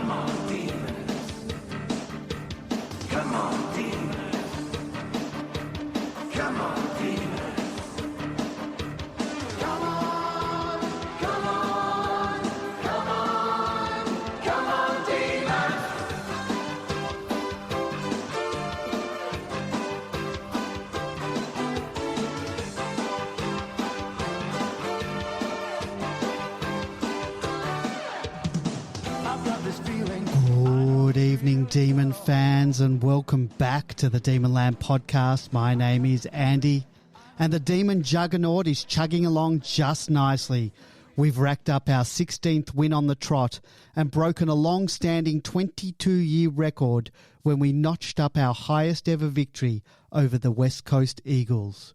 Come on, demons. Come on, demons. Come on, demons. Come on, come on, come on, come on, demons. I've got this feeling. Good evening, Demon fans, and welcome back to the Demon Land podcast. My name is Andy, and the Demon Juggernaut is chugging along just nicely. We've racked up our 16th win on the trot and broken a long-standing 22-year record when we notched up our highest ever victory over the West Coast Eagles.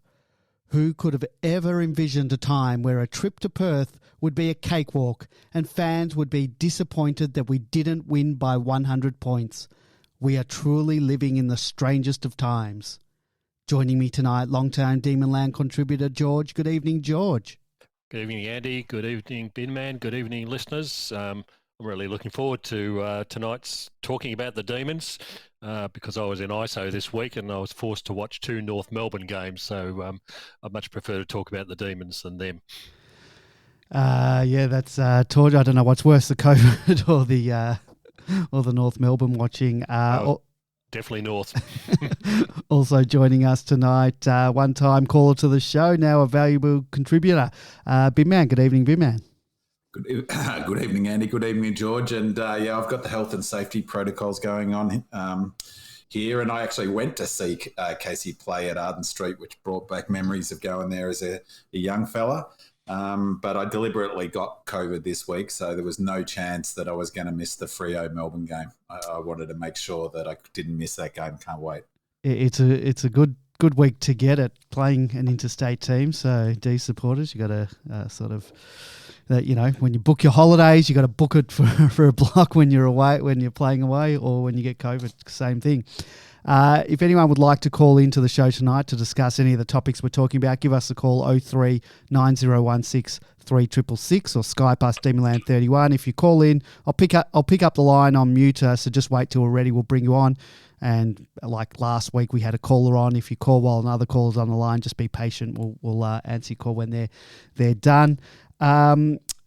Who could have ever envisioned a time where a trip to Perth would be a cakewalk and fans would be disappointed that we didn't win by 100 points? We are truly living in the strangest of times. Joining me tonight, long-time Demonland contributor George. Good evening, George. Good evening, Andy. Good evening, Binman. Good evening, listeners. I'm really looking forward to tonight's talking about the Demons because I was in ISO this week and I was forced to watch 2 North Melbourne games, so I much prefer to talk about the Demons than them. Yeah, that's George. I don't know what's worse, the COVID or the North Melbourne watching. Definitely North. Also joining us tonight, one-time caller to the show, now a valuable contributor, Binman. Good evening, Binman. Good evening, Andy. Good evening, George. And yeah, I've got the health and safety protocols going on here. And I actually went to see Casey play at Arden Street, which brought back memories of going there as a young fella. But I deliberately got COVID this week, so there was no chance that I was going to miss the Freo Melbourne game. I wanted to make sure that I didn't miss that game. Can't wait. It's a good week to get it, playing an interstate team. So, D supporters, you got to sort of, when you book your holidays, you got to book it for a block when you're away, when you're playing away, or when you get COVID. Same thing. If anyone would like to call into the show tonight to discuss any of the topics we're talking about, give us a call 03 9016 3666 or Skype us Demonland31. If you call in, I'll pick up the line on mute, so just wait till we're ready. We'll bring you on. And like last week, we had a caller on. If you call while another caller's on the line, just be patient. We'll answer your call when they're done.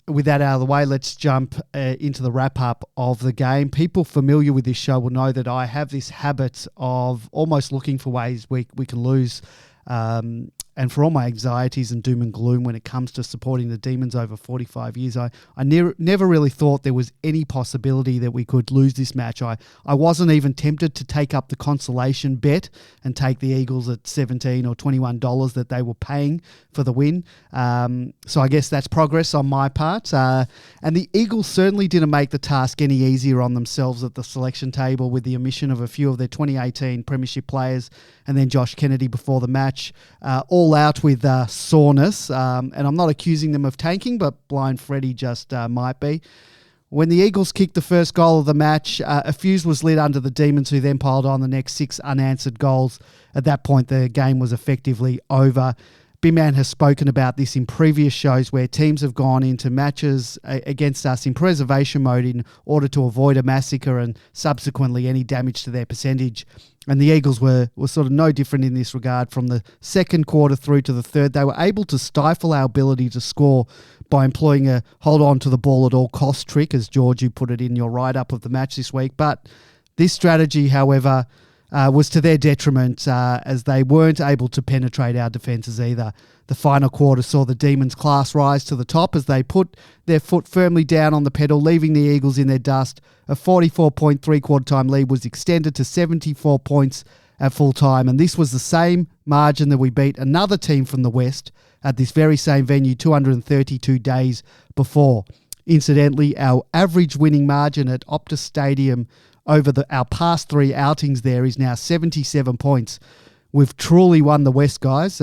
With that out of the way, let's jump into the wrap-up of the game. People familiar with this show will know that I have this habit of almost looking for ways we can lose. And for all my anxieties and doom and gloom when it comes to supporting the Demons over 45 years, I never really thought there was any possibility that we could lose this match. I wasn't even tempted to take up the consolation bet and take the Eagles at $17 or $21 that they were paying for the win. So I guess that's progress on my part. And the Eagles certainly didn't make the task any easier on themselves at the selection table with the omission of a few of their 2018 Premiership players and then Josh Kennedy before the match. All out with soreness, and I'm not accusing them of tanking, but Blind Freddy just might be. When the Eagles kicked the first goal of the match, a fuse was lit under the Demons, who then piled on the next 6 unanswered goals. At that point, the game was effectively over. Binman has spoken about this in previous shows where teams have gone into matches against us in preservation mode in order to avoid a massacre and subsequently any damage to their percentage. And the Eagles were sort of no different in this regard. From the second quarter through to the third, they were able to stifle our ability to score by employing a hold on to the ball at all costs trick, as George, you put it in your write-up of the match this week. But this strategy, however, was to their detriment as they weren't able to penetrate our defences either. The final quarter saw the Demons' class rise to the top as they put their foot firmly down on the pedal, leaving the Eagles in their dust. A 44-point three-quarter-time lead was extended to 74 points at full time, and this was the same margin that we beat another team from the West at this very same venue 232 days before. Incidentally, our average winning margin at Optus Stadium over our past 3 outings there is now 77 points. We've truly won the West, guys.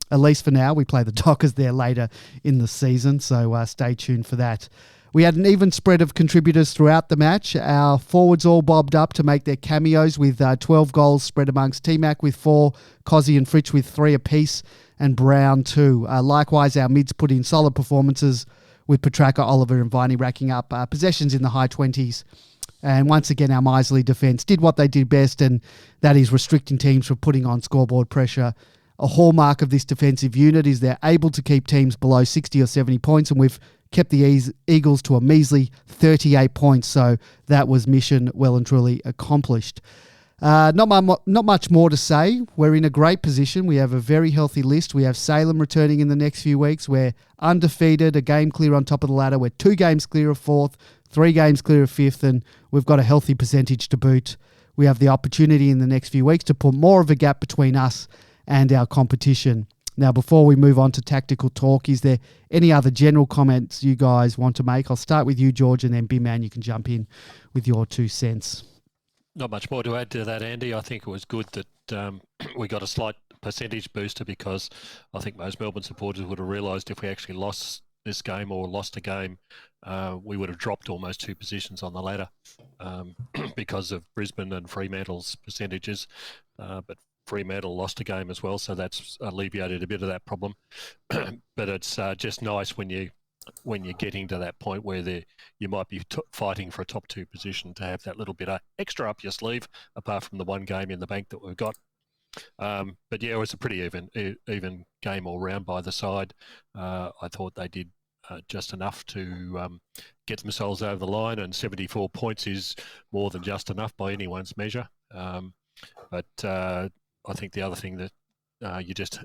At least for now. We play the Dockers there later in the season, so stay tuned for that. We had an even spread of contributors throughout the match. Our forwards all bobbed up to make their cameos with 12 goals spread amongst T-Mac with 4, Cozzy and Fritsch with 3 apiece, and Brown 2. Likewise, our mids put in solid performances with Petraka, Oliver and Viney racking up possessions in the high 20s. And once again, our miserly defence did what they did best, and that is restricting teams from putting on scoreboard pressure. A hallmark of this defensive unit is they're able to keep teams below 60 or 70 points, and we've kept the Eagles to a measly 38 points. So that was mission well and truly accomplished. Not much more to say. We're in a great position. We have a very healthy list. We have Salem returning in the next few weeks. We're undefeated, a game clear on top of the ladder. We're 2 games clear of 4th, 3 games clear of 5th, and we've got a healthy percentage to boot. We have the opportunity in the next few weeks to put more of a gap between us and our competition. Now, before we move on to tactical talk, is there any other general comments you guys want to make? I'll start with you, George, and then B-Man, you can jump in with your 2 cents. Not much more to add to that, Andy. I think it was good that we got a slight percentage booster, because I think most Melbourne supporters would have realised if we actually lost this game or lost a game, we would have dropped almost 2 positions on the ladder because of Brisbane and Fremantle's percentages. But Fremantle lost a game as well, so that's alleviated a bit of that problem. But it's just nice when you're getting to that point where you might be fighting for a top 2 position to have that little bit of extra up your sleeve, apart from the 1 game in the bank that we've got. But yeah, it was a pretty even game all round by the side. I thought they did just enough to get themselves over the line, and 74 points is more than just enough by anyone's measure. But I think the other thing that you just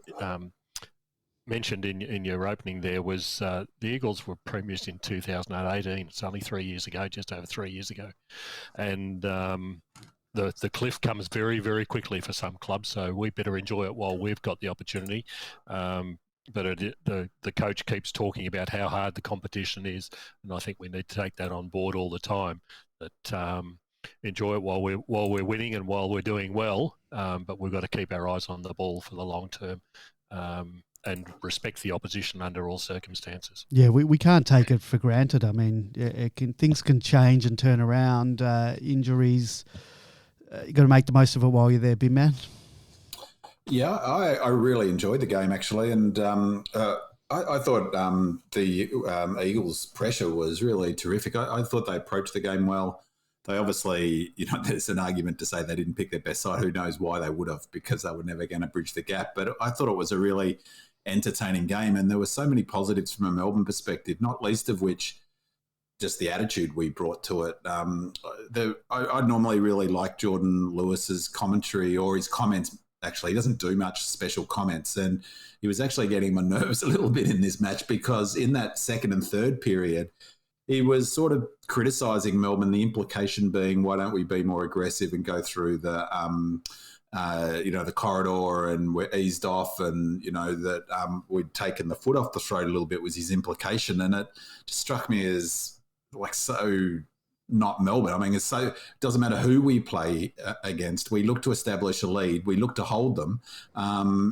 mentioned in your opening there was the Eagles were premiers in 2018. It's only 3 years ago, just over 3 years ago. And the cliff comes very, very quickly for some clubs, so we better enjoy it while we've got the opportunity. But the coach keeps talking about how hard the competition is, and I think we need to take that on board all the time. That enjoy it while we're winning and while we're doing well, but we've got to keep our eyes on the ball for the long term, and respect the opposition under all circumstances. Yeah, we can't take it for granted. I mean, things can change and turn around. Injuries, you got to make the most of it while you're there, big man. Yeah, I really enjoyed the game, actually, and I thought the Eagles' pressure was really terrific. I thought they approached the game well. They obviously, there's an argument to say they didn't pick their best side. Who knows why they would have, because they were never going to bridge the gap. But I thought it was a really entertaining game, and there were so many positives from a Melbourne perspective, not least of which just the attitude we brought to it. I normally really like Jordan Lewis's commentary, or his comments. Actually, he doesn't do much special comments, and he was actually getting my nerves a little bit in this match, because in that second and third period, he was sort of criticising Melbourne, the implication being, why don't we be more aggressive and go through the corridor, and we're eased off, and, that we'd taken the foot off the throat a little bit, was his implication. And it just struck me as so not Melbourne. I mean, it doesn't matter who we play against. We look to establish a lead. We look to hold them.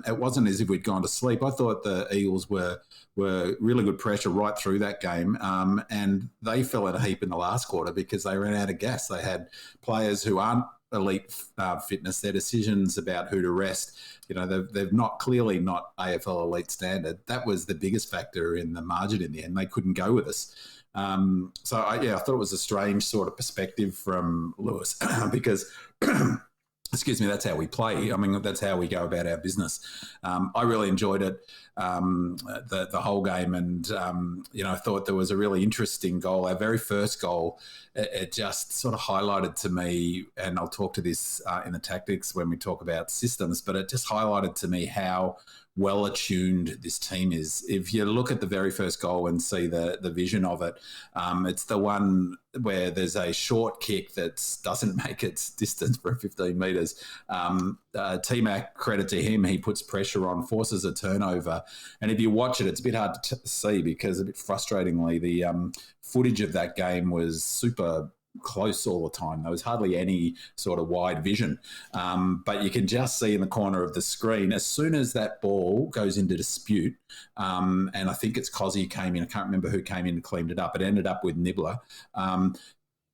It wasn't as if we'd gone to sleep. I thought the Eagles were really good pressure right through that game, and they fell in a heap in the last quarter because they ran out of gas. They had players who aren't elite fitness. Their decisions about who to rest, they've clearly not AFL elite standard. That was the biggest factor in the margin in the end. They couldn't go with us. I thought it was a strange sort of perspective from Lewis because, excuse me, that's how we play. I mean, that's how we go about our business. I really enjoyed it, the whole game, and I thought there was a really interesting goal. Our very first goal, it just sort of highlighted to me, and I'll talk to this in the tactics when we talk about systems, but it just highlighted to me how well attuned this team is. If you look at the very first goal and see the vision of it, it's the one where there's a short kick that doesn't make its distance for 15 metres. T-Mac, credit to him, he puts pressure on, forces a turnover. And if you watch it, it's a bit hard to see because a bit frustratingly, the footage of that game was super close all the time. There was hardly any sort of wide vision. But you can just see in the corner of the screen, as soon as that ball goes into dispute, and I think it's Cozzy came in, I can't remember who came in and cleaned it up. It ended up with Nibbler.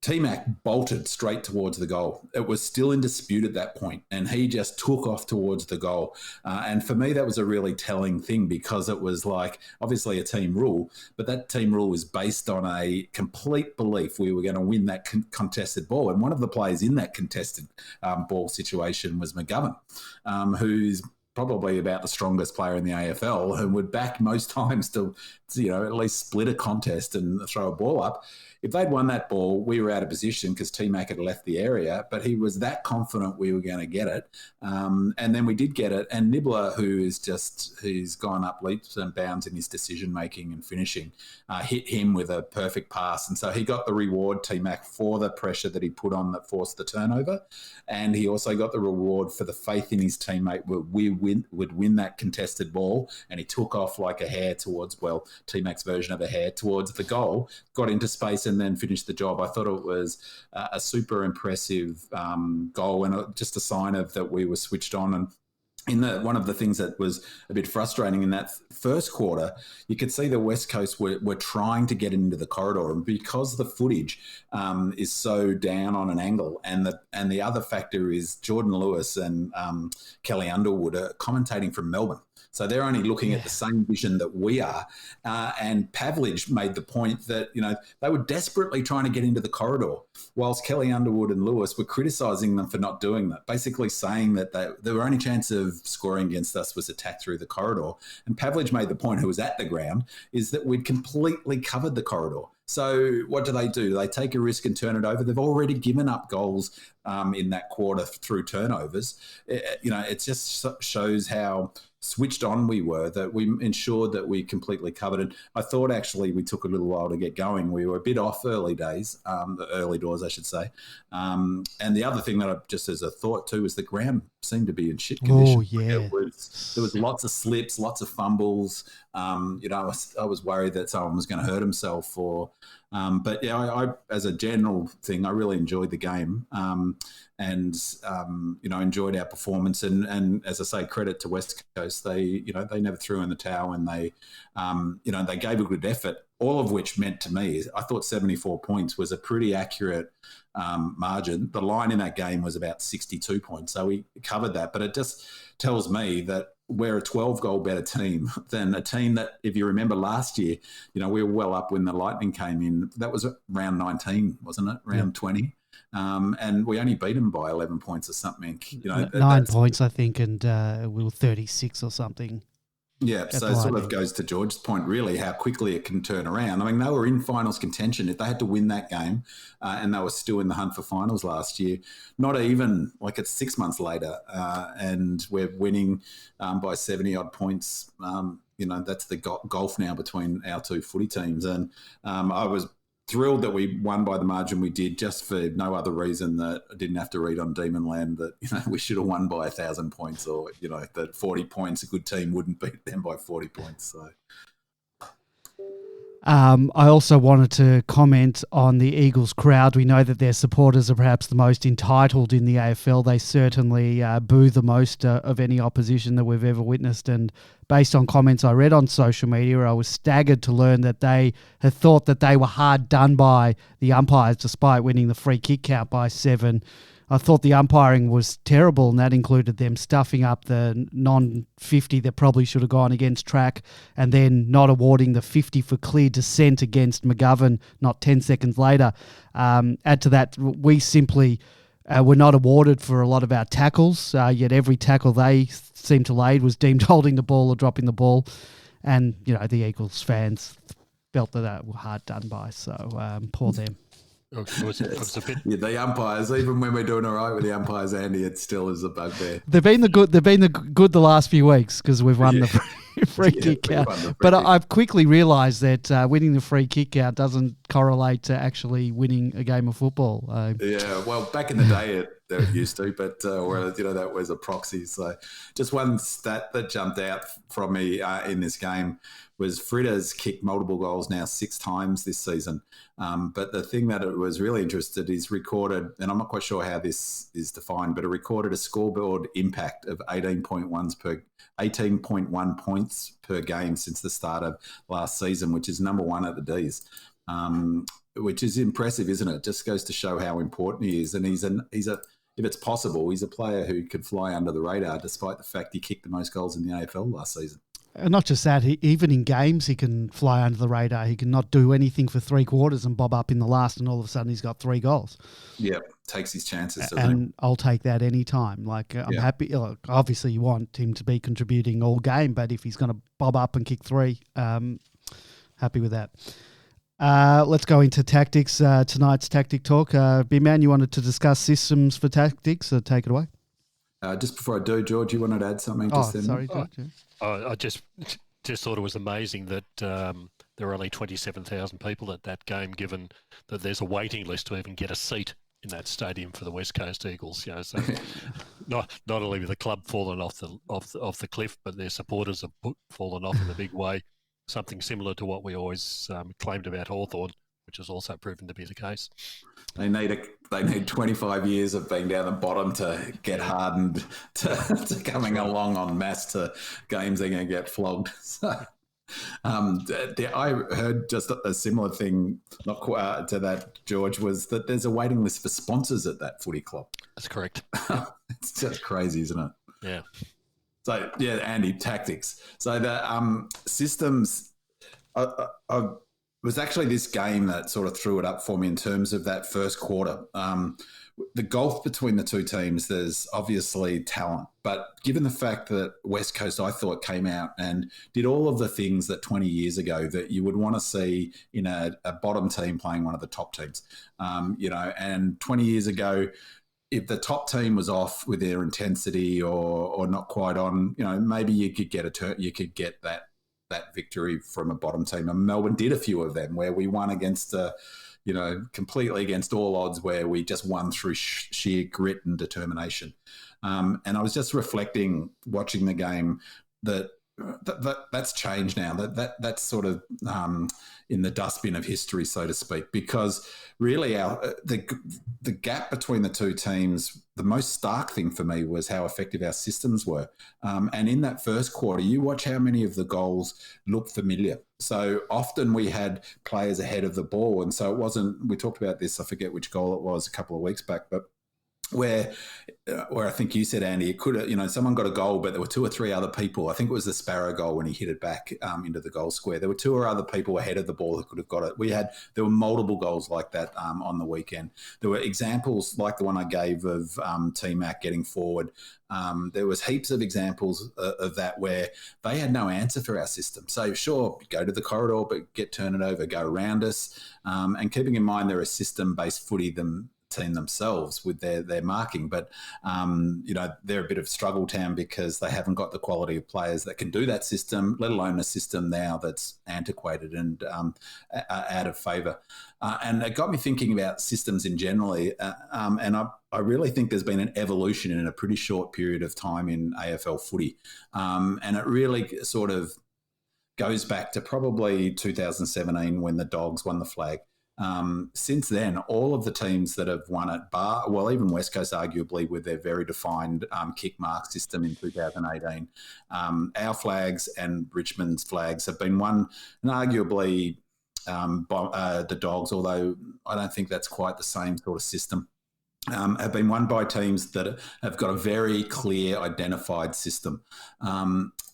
T-Mac bolted straight towards the goal. It was still in dispute at that point, and he just took off towards the goal. And for me, that was a really telling thing, because it was like, obviously a team rule, but that team rule was based on a complete belief we were going to win that contested ball. And one of the players in that contested ball situation was McGovern, who's probably about the strongest player in the AFL, who would back most times to at least split a contest and throw a ball up. If they'd won that ball, we were out of position because T-Mac had left the area, but he was that confident we were going to get it. And then we did get it. And Nibbler, who's gone up leaps and bounds in his decision-making and finishing, hit him with a perfect pass. And so he got the reward, T-Mac, for the pressure that he put on that forced the turnover. And he also got the reward for the faith in his teammate would win that contested ball. And he took off like a hare towards, T-Mac's version of a hare, towards the goal, got into space and then finished the job. I thought it was a super impressive goal, and just a sign of that we were switched on. And one of the things that was a bit frustrating in that first quarter, you could see the West Coast were trying to get into the corridor, and because the footage is so down on an angle, and the other factor is Jordan Lewis and Kelly Underwood are commentating from Melbourne. So they're only looking at the same vision that we are. And Pavlich made the point that, they were desperately trying to get into the corridor, whilst Kelly Underwood and Lewis were criticising them for not doing that, basically saying that their only chance of scoring against us was attack through the corridor. And Pavlich made the point, who was at the ground, is that we'd completely covered the corridor. So what do? They take a risk and turn it over. They've already given up goals in that quarter through turnovers. It just shows how switched on we were, that we ensured that we completely covered it. I thought actually we took a little while to get going. We were a bit off early doors, I should say. And the other thing that I just as a thought too is the ground seemed to be in shit condition. Oh, yeah. There was lots of slips, lots of fumbles. I was worried that someone was going to hurt himself but yeah, I as a general thing, I really enjoyed the game. Enjoyed our performance, and as I say, credit to West Coast. They never threw in the towel, and they gave a good effort. All of which meant to me, I thought 74 points was a pretty accurate margin. The line in that game was about 62 points, so we covered that. But it just tells me that we're a 12-goal better team than a team that, if you remember last year, we were well up when the Lightning came in. That was round 19, wasn't it? Round 20. And we only beat them by 11 points or something. 9 points, I think, and we were 36 or something. Yeah, so it sort of goes to George's point, really, how quickly it can turn around. I mean, they were in finals contention. If they had to win that game, and they were still in the hunt for finals last year, not even, it's 6 months later, and we're winning by 70-odd points. That's the gulf now between our two footy teams. And I was thrilled that we won by the margin we did, just for no other reason that I didn't have to read on Demon Land that we should have won by 1,000 points, or that 40 points a good team wouldn't beat them by 40 points. So I also wanted to comment on the Eagles crowd. We know that their supporters are perhaps the most entitled in the AFL. They certainly boo the most of any opposition that we've ever witnessed. And based on comments I read on social media, I was staggered to learn that they had thought that they were hard done by the umpires despite winning the free kick count by 7. I thought the umpiring was terrible, and that included them stuffing up the non-50 that probably should have gone against track, and then not awarding the 50 for clear descent against McGovern not 10 seconds later. Add to that, we simply were not awarded for a lot of our tackles, yet every tackle they seemed to lay was deemed holding the ball or dropping the ball. And, the Eagles fans felt that they were hard done by, so poor them. It was a bit. Yeah, the umpires, even when we're doing all right with the umpires, Andy, it still is a bugbear. They've been the good the last few weeks because we've won the free kick count. But I've quickly realised that winning the free kick count doesn't correlate to actually winning a game of football. Yeah, well, back in the day it used to, but that was a proxy. So just one stat that jumped out from me in this game was Frida's kicked multiple goals now 6 times this season. But the thing that it was really interested is recorded, and I'm not quite sure how this is defined, but it recorded a scoreboard impact of 18.1 points per game since the start of last season, which is number 1 at the D's. which is impressive, isn't it? Just goes to show how important he is. And he's a if it's possible, he's a player who could fly under the radar, despite the fact he kicked the most goals in the AFL last season. And not just that, even in games, he can fly under the radar. He can not do anything for 3 quarters and bob up in the last, and all of a sudden he's got 3 goals. Yeah, takes his chances. And I'll take that any time. Like, I'm happy. Look, obviously, you want him to be contributing all game, but if he's going to bob up and kick 3, happy with that. Let's go into tactics. Tonight's tactic talk. B-Man, you wanted to discuss systems for tactics, so take it away. Just before I do, George, you wanted to add something? Sorry, George. I just thought it was amazing that there were only 27,000 people at that game, given that there's a waiting list to even get a seat in that stadium for the West Coast Eagles. So not only with the club fallen off the cliff, but their supporters have fallen off in a big way. Something similar to what we always claimed about Hawthorn, which has also proven to be the case. They need 25 years of being down the bottom to get hardened to coming along en masse to games they're going to get flogged. So, I heard just a similar thing, not quite to that, George, was that there's a waiting list for sponsors at that footy club. That's correct. It's just crazy, isn't it? Yeah. So, yeah, Andy, tactics. So the systems was actually this game that sort of threw it up for me in terms of that first quarter. The gulf between the two teams, there's obviously talent. But given the fact that West Coast, I thought, came out and did all of the things that 20 years ago that you would want to see in a bottom team playing one of the top teams, and 20 years ago, if the top team was off with their intensity or not quite on, maybe you could get that victory from a bottom team. And Melbourne did a few of them where we won against, completely against all odds, where we just won through sheer grit and determination. And I was just reflecting, watching the game, that's changed now. That's sort of in the dustbin of history, so to speak, because really the gap between the two teams, the most stark thing for me was how effective our systems were. And in that first quarter, you watch how many of the goals look familiar. So often we had players ahead of the ball. And so it wasn't, we talked about this, I forget which goal it was a couple of weeks back, but where I think you said, Andy, it could have, someone got a goal, but there were 2 or 3 other people. I think it was the Sparrow goal when he hit it back into the goal square. There were 2 or other people ahead of the ball that could have got it. There were multiple goals like that on the weekend. There were examples like the one I gave of T-Mac getting forward. There was heaps of examples of that where they had no answer for our system. So sure, go to the corridor, but turn it over, go around us. And keeping in mind they're a system-based footy team themselves with their marking, but they're a bit of struggle town because they haven't got the quality of players that can do that system, let alone a system now that's antiquated and out of favour. And it got me thinking about systems in generally, and I really think there's been an evolution in a pretty short period of time in AFL footy, and it really sort of goes back to probably 2017 when the Dogs won the flag. Since then, all of the teams that have won it, even West Coast arguably with their very defined kick mark system in 2018, our flags and Richmond's flags have been won, and arguably by the Dogs, although I don't think that's quite the same sort of system, have been won by teams that have got a very clear, identified system.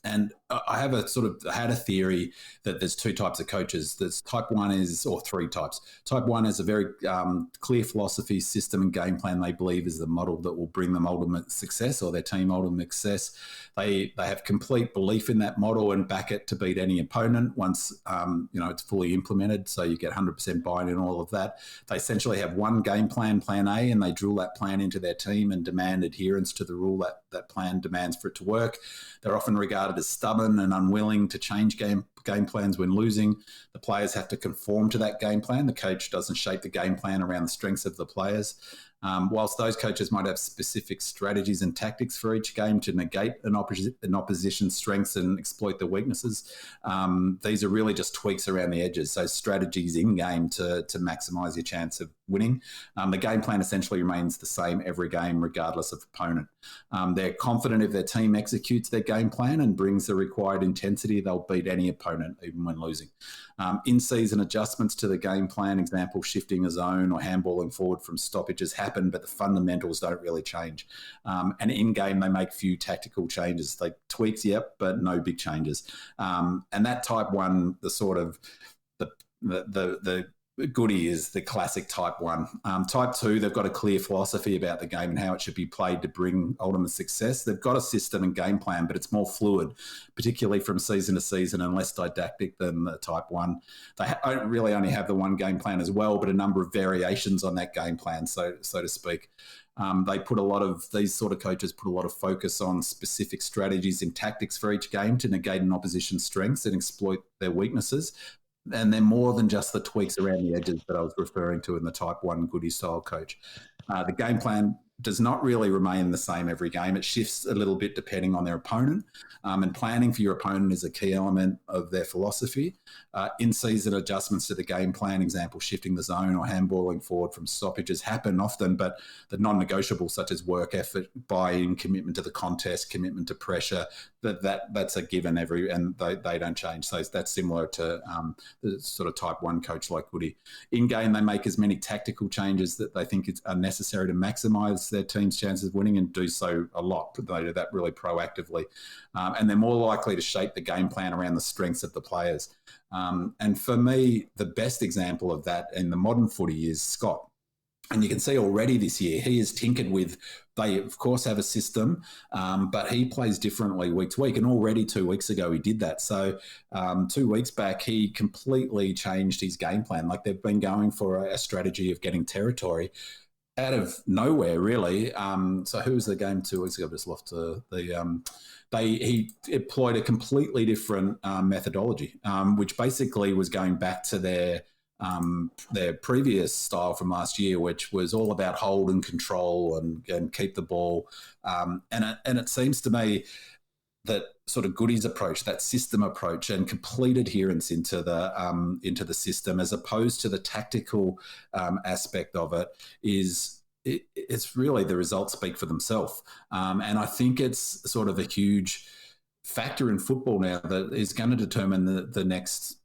And I had a theory that there's 2 types of coaches. There's type 1 or 3 types. Type 1 is a very clear philosophy, system and game plan they believe is the model that will bring them ultimate success or their team ultimate success. They have complete belief in that model and back it to beat any opponent once it's fully implemented. So you get 100% buy-in in all of that. They essentially have one game plan, plan A, and they drill that plan into their team and demand adherence to the rule that plan demands for it to work. They're often regarded as stubborn and unwilling to change game plans when losing. The players have to conform to that game plan. The coach doesn't shape the game plan around the strengths of the players. Whilst those coaches might have specific strategies and tactics for each game to negate an opposition's strengths and exploit their weaknesses, these are really just tweaks around the edges. So strategies in game to maximise your chance of winning. The game plan essentially remains the same every game, regardless of opponent. They're confident if their team executes their game plan and brings the required intensity, they'll beat any opponent, even when losing. In-season adjustments to the game plan, example, shifting a zone or handballing forward from stoppages happen, but the fundamentals don't really change. And in-game, they make few tactical changes. They tweaks, yep, but no big changes. And that type one, the sort of the goodie is the classic type one. Type two, they've got a clear philosophy about the game and how it should be played to bring ultimate success. They've got a system and game plan, but it's more fluid, particularly from season to season, and less didactic than the type one. They don't really only have the one game plan as well, but a number of variations on that game plan, so to speak. They put these sort of coaches put a lot of focus on specific strategies and tactics for each game to negate an opposition's strengths and exploit their weaknesses. And they're more than just the tweaks around the edges that I was referring to in the type one goodie style coach. The game plan does not really remain the same every game. It shifts a little bit depending on their opponent. And planning for your opponent is a key element of their philosophy. In-season adjustments to the game plan, example, shifting the zone or handballing forward from stoppages happen often, but the non-negotiables such as work effort, buy-in, commitment to the contest, commitment to pressure, that's a given and they don't change. So that's similar to the sort of type one coach like Woody. In-game, they make as many tactical changes that they think are necessary to maximise their team's chances of winning, and do so a lot. They do that really proactively. And they're more likely to shape the game plan around the strengths of the players. And for me, the best example of that in the modern footy is Scott. And you can see already this year, he has tinkered with, they of course have a system, but he plays differently week to week. And already 2 weeks ago, he did that. So 2 weeks back, he completely changed his game plan. Like they've been going for a strategy of getting territory out of nowhere, really. So who was the game 2 weeks ago? I've just lost he employed a completely different methodology, which basically was going back to their previous style from last year, which was all about hold and control and keep the ball. And it seems to me that sort of goodies approach, that system approach, and complete adherence into the system, as opposed to the tactical aspect of it, it's really the results speak for themselves. And I think it's sort of a huge factor in football now that is going to determine the next,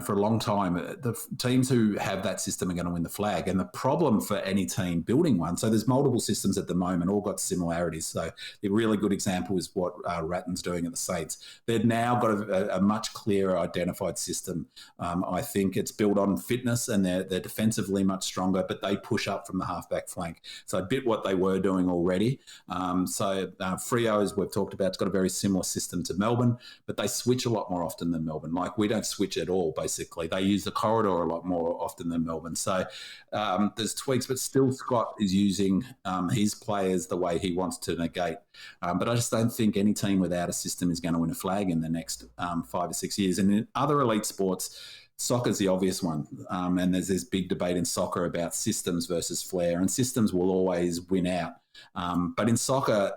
for a long time, the teams who have that system are going to win the flag. And the problem for any team building one, so there's multiple systems at the moment, all got similarities. So the really good example is what Ratton's doing at the Saints. They've now got a much clearer identified system. I think it's built on fitness, and they're defensively much stronger, but they push up from the halfback flank. So a bit what they were doing already. Freo, as we've talked about, it's got a very similar system to Melbourne, but they switch a lot more often than Melbourne. Like, we don't switch at all. Basically, they use the corridor a lot more often than Melbourne. So there's tweaks, but still Scott is using his players the way he wants to negate. But I just don't think any team without a system is going to win a flag in the next 5 or 6 years. And in other elite sports, soccer's the obvious one. And there's this big debate in soccer about systems versus flair, and systems will always win out. But in soccer,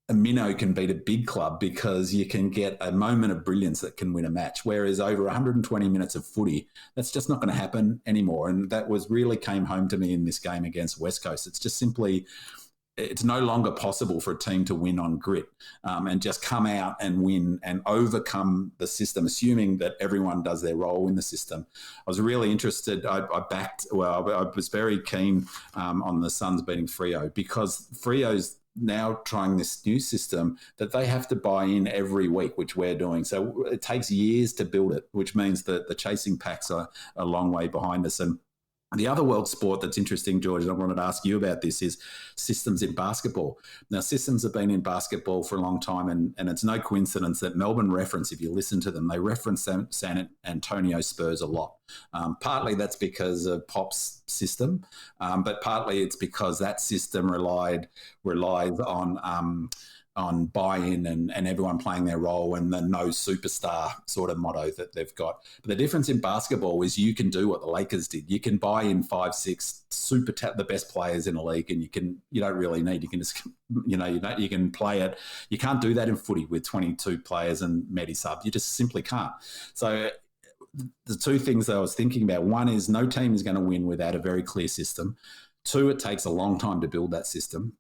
a minnow can beat a big club because you can get a moment of brilliance that can win a match, whereas over 120 minutes of footy, that's just not going to happen anymore. And that really came home to me in this game against West Coast. It's just simply, it's no longer possible for a team to win on grit and just come out and win and overcome the system, assuming that everyone does their role in the system. I was really interested. I was very keen on the Suns beating Freo, because Freo's now trying this new system that they have to buy in every week, which we're doing. So it takes years to build it, which means that the chasing packs are a long way behind us. And the other world sport that's interesting, George, and I wanted to ask you about this, is systems in basketball. Now, systems have been in basketball for a long time, and it's no coincidence that Melbourne reference, if you listen to them, they reference San Antonio Spurs a lot. Partly that's because of Pop's system, but partly it's because that system relies on buy-in and everyone playing their role and the no superstar sort of motto that they've got. But the difference in basketball is you can do what the Lakers did. You can buy in 5, 6 the best players in a league, and you don't really need. You can just you can play it. You can't do that in footy with 22 players and medi sub. You just simply can't. So the two things that I was thinking about, one is no team is going to win without a very clear system. 2, it takes a long time to build that system.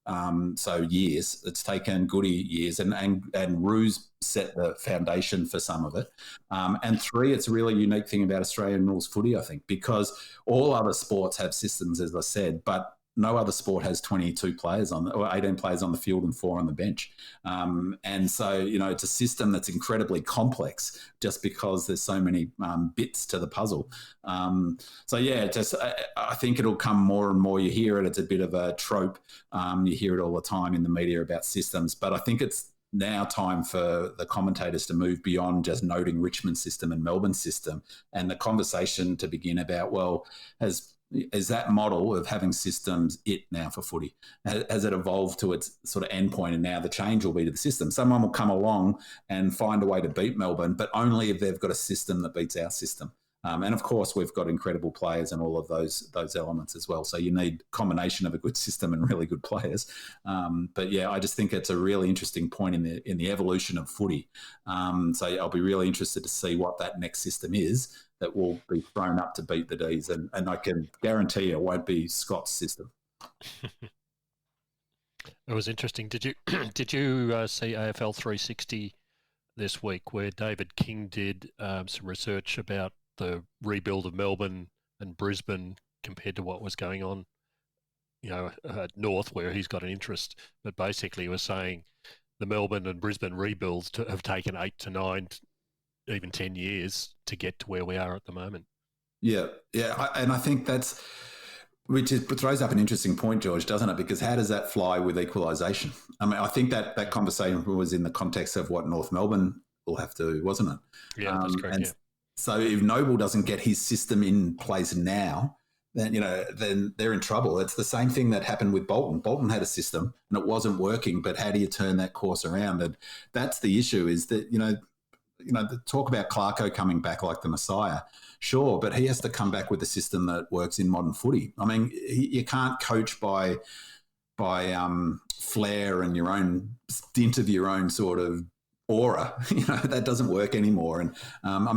So years. It's taken Goody years, and Ruse set the foundation for some of it. And 3, it's a really unique thing about Australian rules footy, I think, because all other sports have systems, as I said, but no other sport has 22 players or 18 players on the field and 4 on the bench. And so, it's a system that's incredibly complex just because there's so many bits to the puzzle. I think it'll come more and more. You hear it. It's a bit of a trope. You hear it all the time in the media about systems, but I think it's now time for the commentators to move beyond just noting Richmond's system and Melbourne's system, and the conversation to begin about, well, is that model of having systems now for footy? Has it evolved to its sort of endpoint, and now the change will be to the system? Someone will come along and find a way to beat Melbourne, but only if they've got a system that beats our system. And of course, we've got incredible players and all of those elements as well. So you need a combination of a good system and really good players. But yeah, I just think it's a really interesting point in the evolution of footy. So I'll be really interested to see what that next system is that will be thrown up to beat the D's. And I can guarantee it won't be Scott's system. It was interesting. Did you see AFL 360 this week, where David King did some research about the rebuild of Melbourne and Brisbane compared to what was going on, north, where he's got an interest. But basically, he was saying the Melbourne and Brisbane rebuilds have taken 8 to 9, even 10 years to get to where we are at the moment. Yeah. And I think which throws up an interesting point, George, doesn't it? Because how does that fly with equalisation? I mean, I think that conversation was in the context of what North Melbourne will have to do, wasn't it? Yeah, that's correct. Yeah. So if Noble doesn't get his system in place now, then they're in trouble. It's the same thing that happened with Bolton. Bolton had a system and it wasn't working, but how do you turn that course around? And that's the issue, is that, the talk about Clarko coming back like the Messiah, sure, but he has to come back with a system that works in modern footy. I mean, you can't coach by flair and your own stint of your own sort of aura. That doesn't work anymore. And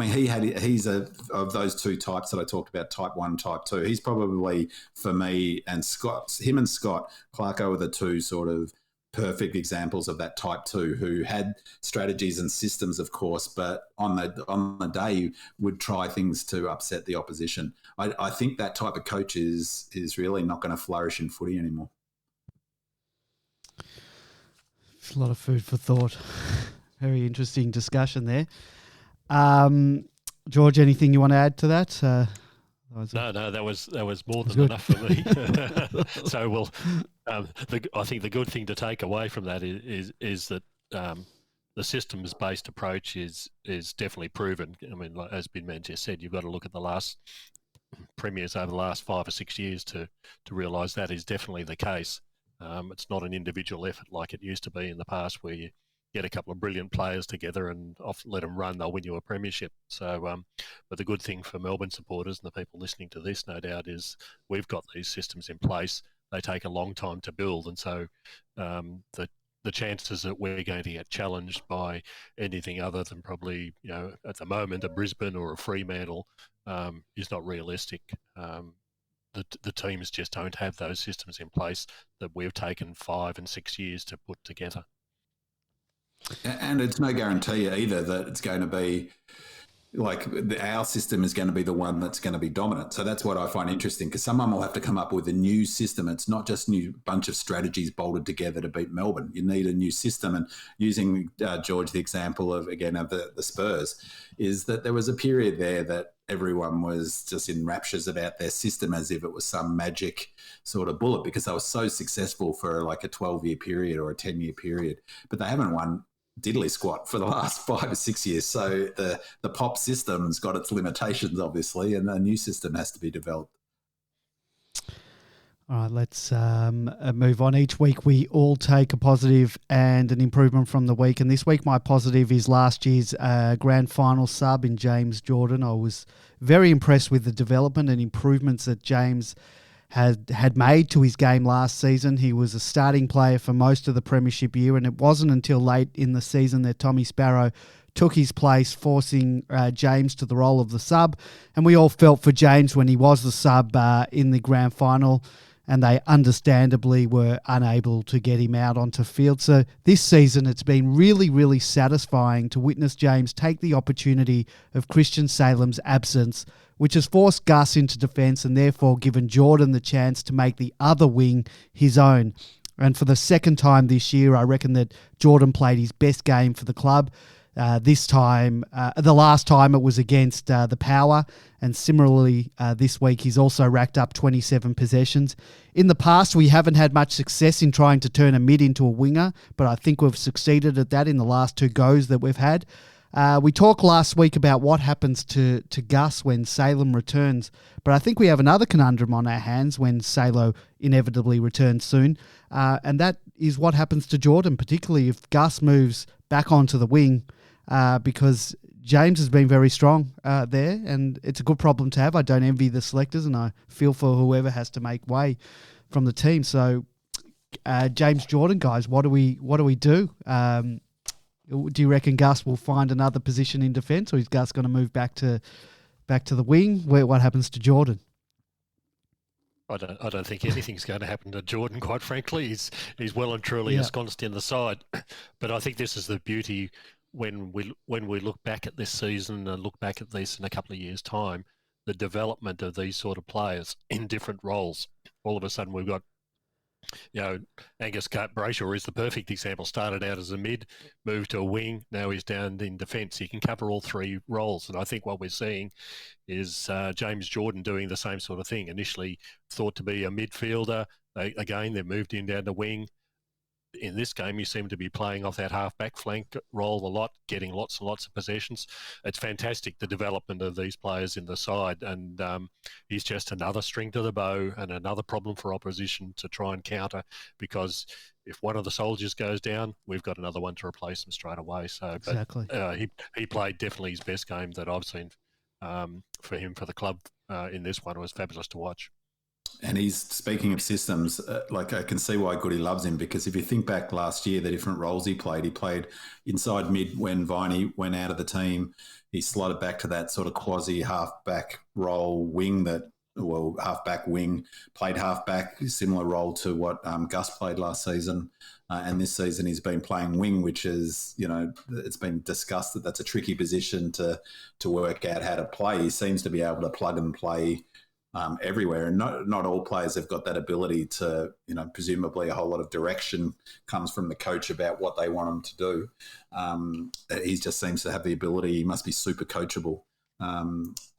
he's of those two types that I talked about, type 1, type 2. He's probably, for me and Scott, him and Scott, Clarko are the two sort of perfect examples of that type 2, who had strategies and systems, of course, but on the day would try things to upset the opposition. I think that type of coach is really not going to flourish in footy anymore. It's a lot of food for thought. Very interesting discussion there. George, anything you want to add to that? No, that was more than enough for me. So, I think the good thing to take away from that is that the systems-based approach is definitely proven. I mean, as Binman just said, you've got to look at the last premiers over the last 5 or 6 years to realise that is definitely the case. It's not an individual effort like it used to be in the past, where you get a couple of brilliant players together and let them run, they'll win you a premiership. So, but the good thing for Melbourne supporters and the people listening to this, no doubt, is we've got these systems in place. They take a long time to build, and so the chances that we're going to get challenged by anything other than probably, at the moment, a Brisbane or a Fremantle is not realistic. The teams just don't have those systems in place that we've taken 5 and 6 years to put together. And it's no guarantee either that it's going to be like our system is going to be the one that's going to be dominant. So that's what I find interesting, because someone will have to come up with a new system. It's not just a new bunch of strategies bolted together to beat Melbourne. You need a new system. And using, George, the example of the Spurs, is that there was a period there that everyone was just in raptures about their system as if it was some magic sort of bullet, because they were so successful for like a 12-year period or a 10-year period. But they haven't won diddly squat for the last 5 or 6 years. So the pop system's got its limitations, obviously, and a new system has to be developed. All right, let's move on. Each week we all take a positive and an improvement from the week. And this week my positive is last year's grand final sub in James Jordan. I was very impressed with the development and improvements that James had made to his game last season. He was a starting player for most of the premiership year, and it wasn't until late in the season that Tommy Sparrow took his place, forcing James to the role of the sub. And we all felt for James when he was the sub in the grand final, and they understandably were unable to get him out onto field. So this season it's been really, really satisfying to witness James take the opportunity of Christian Salem's absence, which has forced Gus into defence and therefore given Jordan the chance to make the other wing his own. And for the second time this year, I reckon that Jordan played his best game for the club. This time, the last time it was against the Power, and similarly this week he's also racked up 27 possessions. In the past, we haven't had much success in trying to turn a mid into a winger, but I think we've succeeded at that in the last 2 goes that we've had. We talked last week about what happens to Gus when Salem returns, but I think we have another conundrum on our hands when Salo inevitably returns soon, and that is what happens to Jordan, particularly if Gus moves back onto the wing, because James has been very strong there, and it's a good problem to have. I don't envy the selectors, and I feel for whoever has to make way from the team. So, James Jordan, guys, what do we do? Do you reckon Gus will find another position in defence, or is Gus going to move back to the wing? What happens to Jordan? I don't think anything's going to happen to Jordan, quite frankly. He's well and truly ensconced in the side. But I think this is the beauty when we look back at this season and look back at this in a couple of years' time, the development of these sort of players in different roles. All of a sudden we've got, Angus Brayshaw is the perfect example. Started out as a mid, moved to a wing, now he's down in defence. He can cover all 3 roles. And I think what we're seeing is James Jordan doing the same sort of thing. Initially thought to be a midfielder. They've moved him down to wing. In this game, you seem to be playing off that half-back flank role a lot, getting lots and lots of possessions. It's fantastic, the development of these players in the side, and he's just another string to the bow and another problem for opposition to try and counter, because if one of the soldiers goes down, we've got another one to replace them straight away. So, Exactly. But he played definitely his best game that I've seen for him for the club in this one. It was fabulous to watch. And he's, speaking of systems, I can see why Goody loves him, because if you think back last year, the different roles he played inside mid when Viney went out of the team. He slotted back to that sort of quasi half-back role wing half-back wing, played half-back, similar role to what Gus played last season. And this season he's been playing wing, which is, it's been discussed that that's a tricky position to work out how to play. He seems to be able to plug and play everywhere, and not all players have got that ability to, presumably a whole lot of direction comes from the coach about what they want him to do. He just seems to have the ability. He must be super coachable.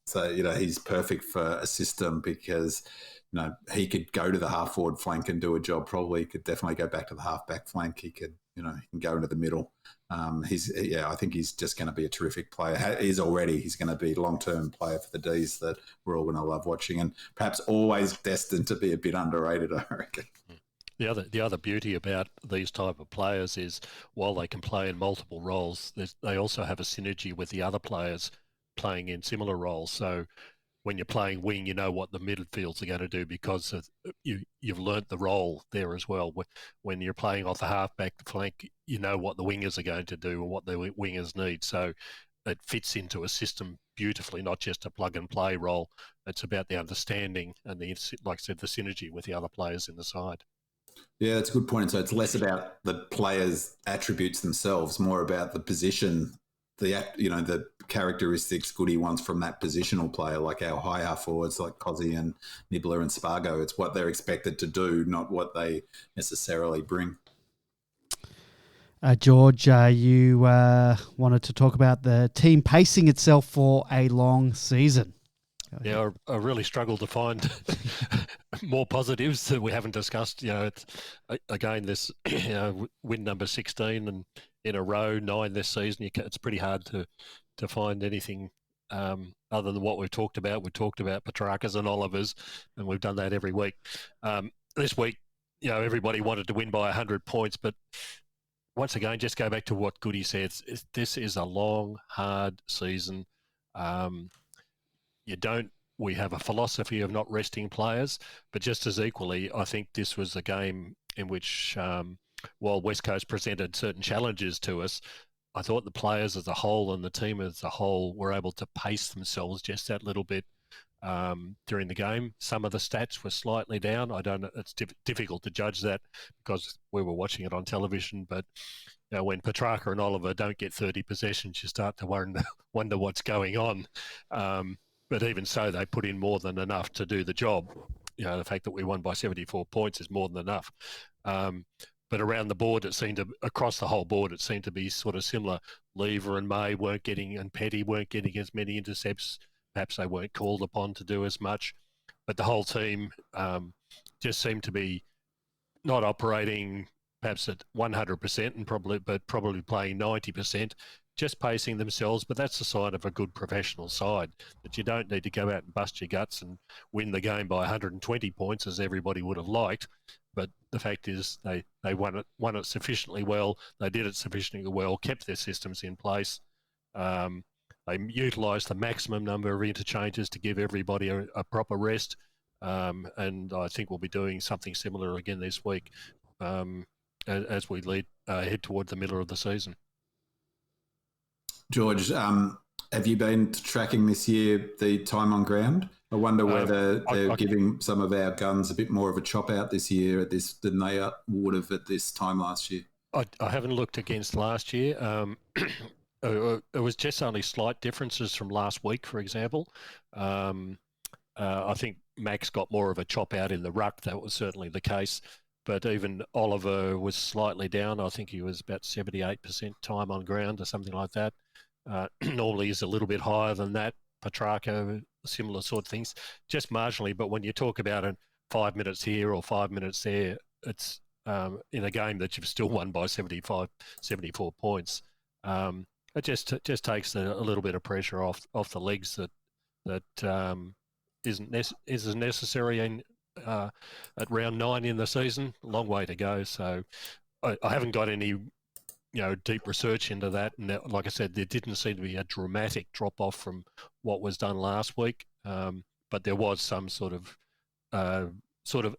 So he's perfect for a system, because he could go to the half forward flank and do a job. Probably could definitely go back to the half back flank. He could, he can go into the middle. I think he's just going to be a terrific player. He's going to be a long-term player for the D's that we're all going to love watching, and perhaps always destined to be a bit underrated, I reckon. The other beauty about these type of players is, while they can play in multiple roles, they also have a synergy with the other players playing in similar roles. So when you're playing wing, you know what the midfields are going to do, because you've learnt the role there as well. When you're playing off the half-back flank, you know what the wingers are going to do and what the wingers need. So it fits into a system beautifully, not just a plug-and-play role. It's about the understanding and, like I said, the synergy with the other players in the side. Yeah, that's a good point. So it's less about the players' attributes themselves, more about the position, the characteristics Goody wants from that positional player, like our high half forwards like Cozzy and Nibbler and Spargo. It's what they're expected to do, not what they necessarily bring. George, you wanted to talk about the team pacing itself for a long season. Yeah, I really struggled to find more positives that we haven't discussed. It's again this win number 16 and in a row, 9 this season. It's pretty hard to find anything other than what we've talked about. We talked about Petrarca's and Oliver's, and we've done that every week. this week, everybody wanted to win by 100 points, but once again, just go back to what Goody said. This is a long, hard season. We have a philosophy of not resting players, but just as equally, I think this was a game in which, while West Coast presented certain challenges to us, I thought the players as a whole and the team as a whole were able to pace themselves just that little bit during the game. Some of the stats were slightly down. I don't know. It's difficult to judge that because we were watching it on television, but when Petrarca and Oliver don't get 30 possessions, you start to wonder what's going on. But even so, they put in more than enough to do the job. The fact that we won by 74 points is more than enough. But around the board, across the whole board, it seemed to be sort of similar. Lever and May and Petty weren't getting as many intercepts. Perhaps they weren't called upon to do as much. But the whole team just seemed to be not operating perhaps at 100% and probably playing 90%. Just pacing themselves, but that's a sign of a good professional side, that you don't need to go out and bust your guts and win the game by 120 points as everybody would have liked. But the fact is they won it sufficiently well. They did it sufficiently well, kept their systems in place. They utilised the maximum number of interchanges to give everybody a proper rest. And I think we'll be doing something similar again this week as we head toward the middle of the season. George, have you been tracking this year the time on ground? I wonder whether they're giving some of our guns a bit more of a chop out this year than they would have at this time last year. I haven't looked against last year. It was just only slight differences from last week, for example. I think Max got more of a chop out in the ruck. That was certainly the case. But even Oliver was slightly down. I think he was about 78% time on ground or something like that. Normally he's a little bit higher than that. Petrarca, similar sort of things, just marginally. But when you talk about it 5 minutes here or 5 minutes there, it's in a game that you've still won by 74 points. It just takes a little bit of pressure off the legs that isn't necessary at round 9 in the season. A long way to go. So I haven't got any deep research into that. And like I said, there didn't seem to be a dramatic drop off from what was done last week. But there was some sort of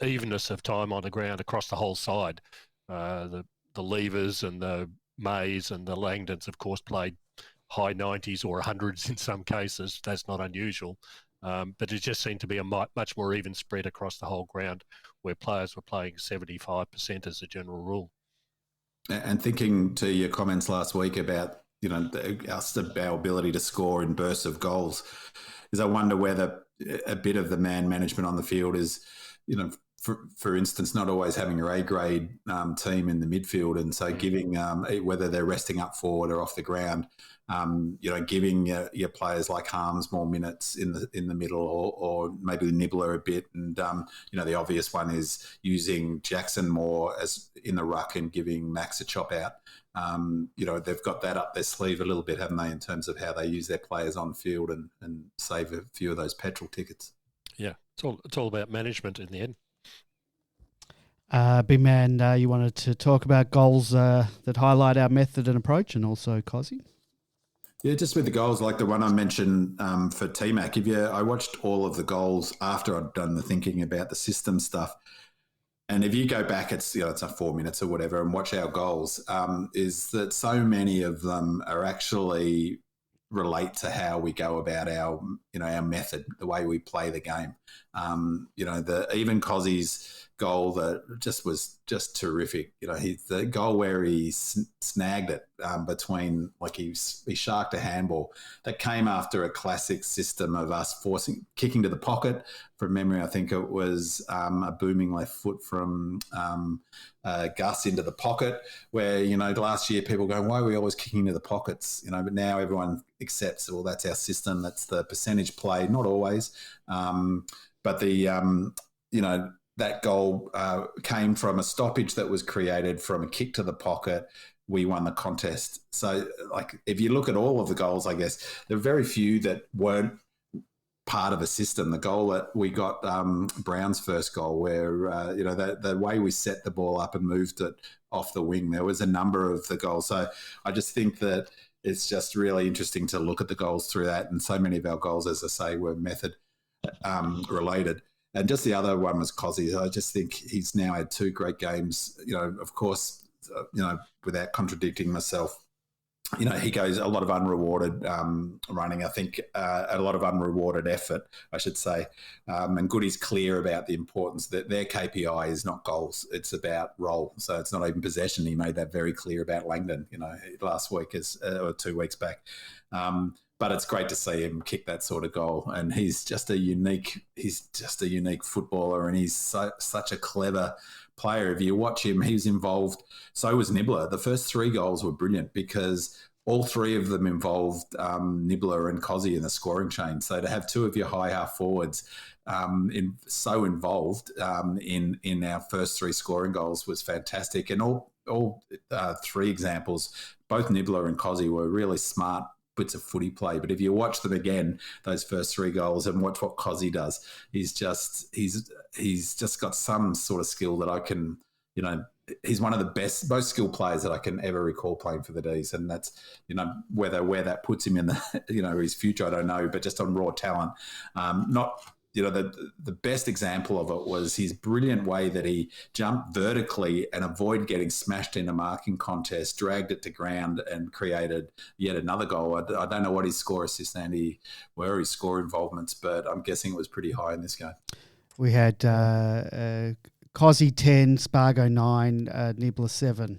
evenness of time on the ground across the whole side. The Levers and the Mays and the Langdons, of course, played high 90s or 100s in some cases. That's not unusual. But it just seemed to be a much more even spread across the whole ground, where players were playing 75% as a general rule. And thinking to your comments last week about our ability to score in bursts of goals, is I wonder whether a bit of the man management on the field is, for instance, not always having your A-grade team in the midfield, and so giving whether they're resting up forward or off the ground, giving your players like Harms more minutes in the middle, or maybe Nibbler a bit, and the obvious one is using Jackson more as in the ruck and giving Max a chop out. They've got that up their sleeve a little bit, haven't they, in terms of how they use their players on field and save a few of those petrol tickets. Yeah, it's all about management in the end. Big man, you wanted to talk about goals that highlight our method and approach, and also Cozzy? Yeah, just with the goals, like the one I mentioned for T-Mac. I watched all of the goals after I'd done the thinking about the system stuff. And if you go back, it's it's 4 minutes or whatever, and watch our goals, is that so many of them are actually relate to how we go about our method, the way we play the game. Even Cozzy's goal that was just terrific. The goal where he snagged it between, like he sharked a handball that came after a classic system of us kicking to the pocket. From memory, I think it was a booming left foot from Gus into the pocket, where, last year people going, why are we always kicking to the pockets? But now everyone accepts, well, that's our system. That's the percentage play. Not always. But that goal came from a stoppage that was created from a kick to the pocket. We won the contest. So, if you look at all of the goals, I guess there are very few that weren't part of a system. The goal that we got, Brown's first goal, where the way we set the ball up and moved it off the wing, there was a number of the goals. So I just think that it's just really interesting to look at the goals through that. And so many of our goals, as I say, were method related. And just the other one was Cozzy. I just think he's now had 2 great games. Of course, without contradicting myself, he goes a lot of unrewarded running. I think a lot of unrewarded effort, I should say. And Goody's clear about the importance that their KPI is not goals; it's about role. So it's not even possession. He made that very clear about Langdon. Last week or 2 weeks back. But it's great to see him kick that sort of goal, and he's just a unique footballer, and he's such a clever player. If you watch him, he was involved. So was Nibbler. The first 3 goals were brilliant because all 3 of them involved Nibbler and Cozzy in the scoring chain. So to have 2 of your high half forwards involved in our first 3 scoring goals was fantastic. And all 3 examples, both Nibbler and Cozzy were really smart bits of footy play. But if you watch them again, those first 3 goals, and watch what Cozzy does, he's just got some sort of skill that I can, he's one of the most skilled players that I can ever recall playing for the D's. And that's, where that puts him in the, his future, I don't know, but just on raw talent, the best example of it was his brilliant way that he jumped vertically and avoided getting smashed in a marking contest, dragged it to ground and created yet another goal. I don't know what his score assist and were his score involvements, but I'm guessing it was pretty high in this game. We had Cozzy 10, Spargo 9, Nibbler 7,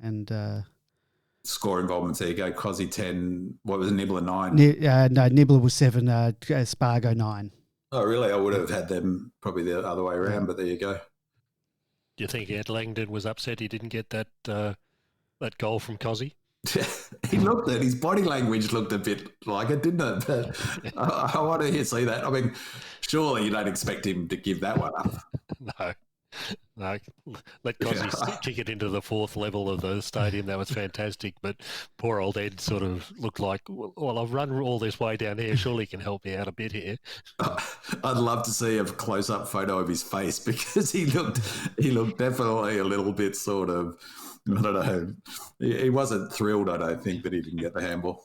and score involvements. There you go. Cozzy 10. What was it? Nibbler 9? No, Nibbler was 7, Spargo 9. Oh, really? I would have had them probably the other way around, but there you go. Do you think Ed Langdon was upset he didn't get that goal from Cozzy? He looked at his body language looked a bit like it, didn't it? But I want to see that. I mean, surely you don't expect him to give that one up. No, let Cozzy kick it into the 4th level of the stadium. That was fantastic. But poor old Ed sort of looked like, well, I've run all this way down here. Surely he can help me out a bit here. I'd love to see a close-up photo of his face, because he looked definitely a little bit sort of, I don't know. He wasn't thrilled, I don't think, that he didn't get the handball.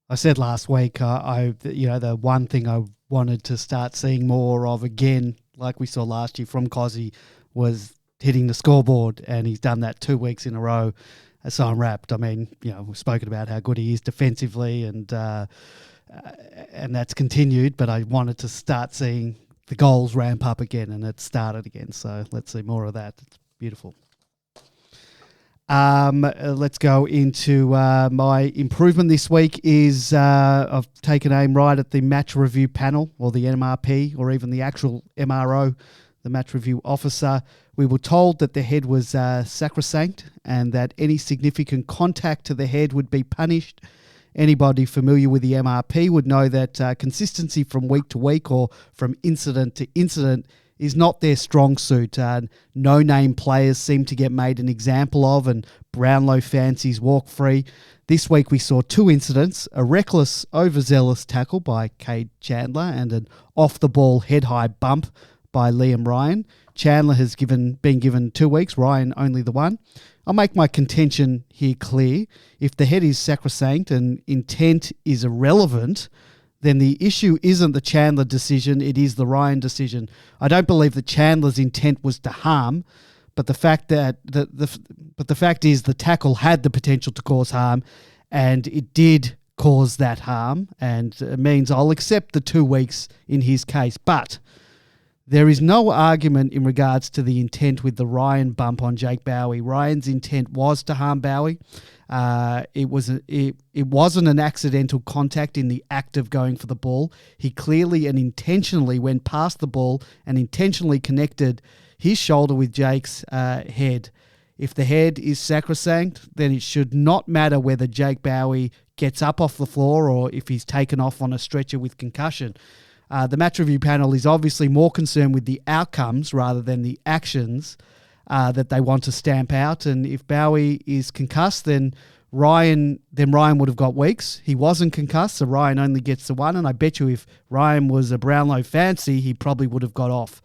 I said last week, the one thing I wanted to start seeing more of again, like we saw last year from Cozzy, was hitting the scoreboard, and he's done that 2 weeks in a row. So I'm wrapped. I mean, we've spoken about how good he is defensively, and that's continued, but I wanted to start seeing the goals ramp up again, and it started again. So let's see more of that. It's beautiful. Let's go into my improvement this week is I've taken aim right at the match review panel, or the MRP, or even the actual MRO, the match review officer. We were told that the head was sacrosanct, and that any significant contact to the head would be punished. Anybody familiar with the MRP would know that consistency from week to week or from incident to incident is not their strong suit. No-name players seem to get made an example of, and Brownlow fancies walk free. This week we saw 2 incidents: a reckless, overzealous tackle by Cade Chandler and an off-the-ball head-high bump by Liam Ryan. Chandler has been given 2 weeks, Ryan only the 1. I'll make my contention here clear. If the head is sacrosanct and intent is irrelevant, then the issue isn't the Chandler decision, it is the Ryan decision. I don't believe that Chandler's intent was to harm, but the fact is the tackle had the potential to cause harm, and it did cause that harm, and it means I'll accept the 2 weeks in his case. But there is no argument in regards to the intent with the Ryan bump on Jake Bowie. Ryan's intent was to harm Bowie. It wasn't an accidental contact in the act of going for the ball. He clearly and intentionally went past the ball and intentionally connected his shoulder with Jake's head. If the head is sacrosanct, then it should not matter whether Jake Bowie gets up off the floor or if he's taken off on a stretcher with concussion. The match review panel is obviously more concerned with the outcomes rather than the actions that they want to stamp out. And if Bowie is concussed, then Ryan would have got weeks. He wasn't concussed, so Ryan only gets the one. And I bet you if Ryan was a Brownlow fancy, he probably would have got off.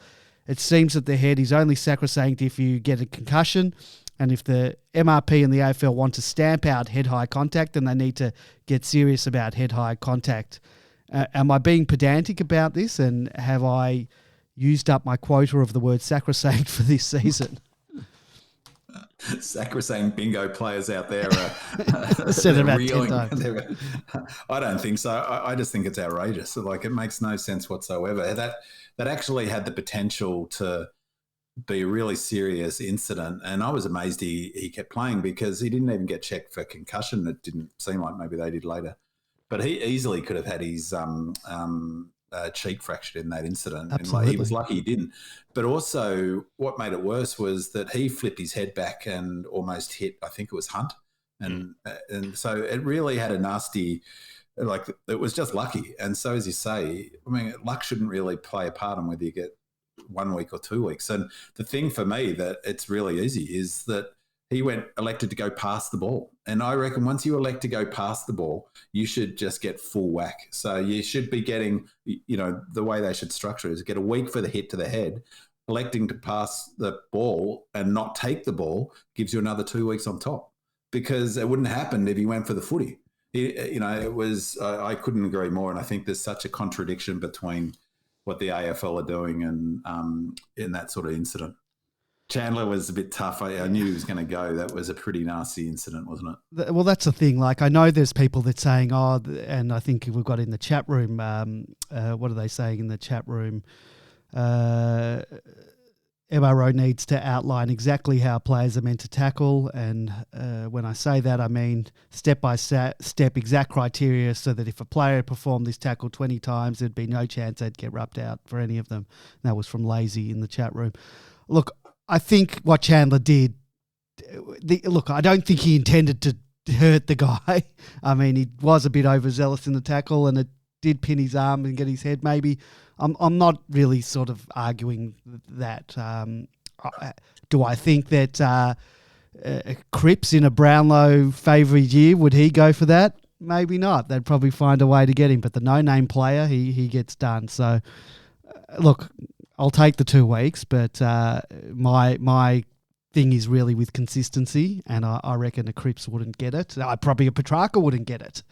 It seems that the head is only sacrosanct if you get a concussion. And if the MRP and the AFL want to stamp out head-high contact, then they need to get serious about head-high contact. Am I being pedantic about this? And have I used up my quota of the word sacrosanct for this season? Sacrosanct bingo players out there Said it about 10 reeling. times. I don't think so. I just think it's outrageous. Like, it makes no sense whatsoever. That actually had the potential to be a really serious incident, and I was amazed he kept playing because he didn't even get checked for concussion. It didn't seem like maybe they did later, but he easily could have had his cheek fractured in that incident. Absolutely. And he was lucky he didn't. But also, what made it worse was that he flipped his head back and almost hit, I think it was Hunt, and so it really had a nasty. Like, it was just lucky. And so, as you say, I mean, luck shouldn't really play a part in whether you get 1 week or 2 weeks. And the thing for me that it's really easy is that he elected to go past the ball. And I reckon once you elect to go past the ball, you should just get full whack. So you should be getting, the way they should structure it is get a week for the hit to the head. Electing to pass the ball and not take the ball gives you another 2 weeks on top, because it wouldn't happen if he went for the footy. It was, I couldn't agree more. And I think there's such a contradiction between what the AFL are doing and in that sort of incident. Chandler was a bit tough. I knew he was going to go. That was a pretty nasty incident, wasn't it? Well, that's the thing. Like, I know there's people that saying, and I think we've got in the chat room, what are they saying in the chat room? MRO needs to outline exactly how players are meant to tackle. And when I say that, I mean step by step, exact criteria, so that if a player performed this tackle 20 times, there'd be no chance they'd get rubbed out for any of them. And that was from Lazy in the chat room. Look, I think what Chandler did, I don't think he intended to hurt the guy. I mean, he was a bit overzealous in the tackle, and it did pin his arm and get his head maybe. I'm not really sort of arguing that. Do I think that Cripps in a Brownlow favoured year, would he go for that? Maybe not. They'd probably find a way to get him. But the no-name player, he gets done. So, look, I'll take the 2 weeks, but my thing is really with consistency, and I reckon a Cripps wouldn't get it. Probably a Petrarca wouldn't get it.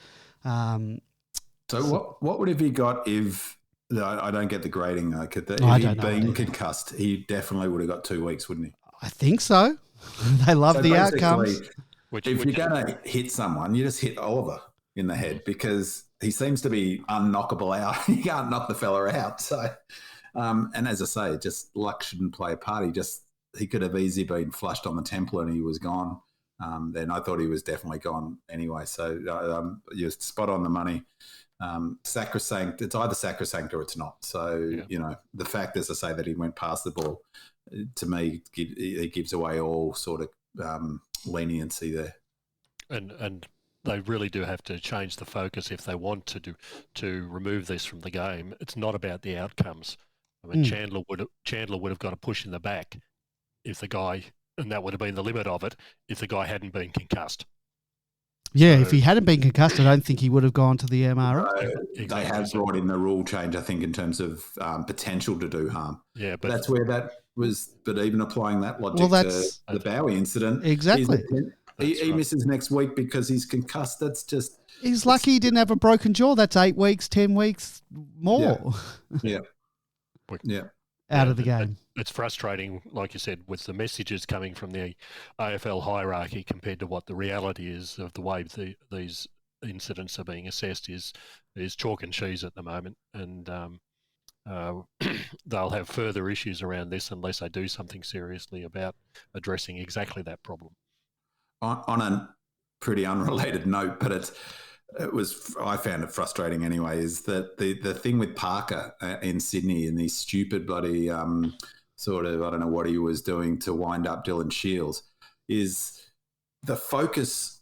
So what would have he got if... I don't get the grading though. I If don't he'd know been either. concussed, he definitely would have got 2 weeks, wouldn't he? I think so. They love So the basically, outcomes. Which if you're going to hit someone, you just hit Oliver in the head, because he seems to be unknockable out. You can't knock the fella out. So, and as I say, just luck shouldn't play a part. He could have easily been flushed on the temple and he was gone. Then I thought he was definitely gone anyway. So you're spot on the money. Sacrosanct, it's either sacrosanct or it's not. So, the fact, as I say, that he went past the ball, to me, it gives away all sort of leniency there. And they really do have to change the focus if they want to remove this from the game. It's not about the outcomes. I mean, Chandler would have got a push in the back if the guy, and that would have been the limit of it, if the guy hadn't been concussed. Yeah, if he hadn't been concussed, I don't think he would have gone to the MRO. Exactly. They have brought in the rule change, I think, in terms of potential to do harm. Yeah, but That's where that was. But even applying that logic Well, to that's- the Bowie incident, Exactly. he right. misses next week because he's concussed. That's just He's lucky he didn't have a broken jaw. That's 8 weeks, 10 weeks more yeah. out of the game. it's frustrating, like you said, with the messages coming from the AFL hierarchy compared to what the reality is of the way these incidents are being assessed is chalk and cheese at the moment, and they'll have further issues around this unless they do something seriously about addressing exactly that problem. On a pretty unrelated note, but I found it frustrating anyway, is that the thing with Parker in Sydney and these stupid bloody sort of, I don't know what he was doing to wind up Dylan Shields, is the focus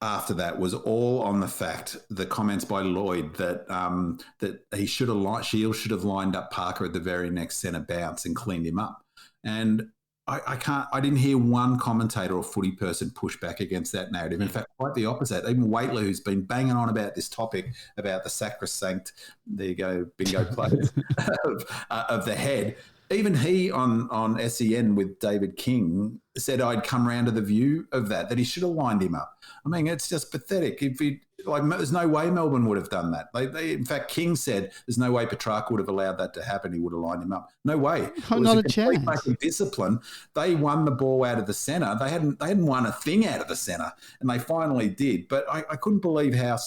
after that was all on the fact, the comments by Lloyd that Shields should have lined up Parker at the very next centre bounce and cleaned him up. And I didn't hear one commentator or footy person push back against that narrative. In fact, quite the opposite. Even Waitler, who's been banging on about this topic, about the sacrosanct, there you go, bingo players of the head. Even he on SEN with David King said I'd come round to the view of that he should have lined him up. I mean, it's just pathetic. There's no way Melbourne would have done that. In fact, King said there's no way Petrarca would have allowed that to happen. He would have lined him up. No way. Oh, not a chance. Lack of discipline. They won the ball out of the centre. They hadn't won a thing out of the centre, and they finally did. But I couldn't believe how.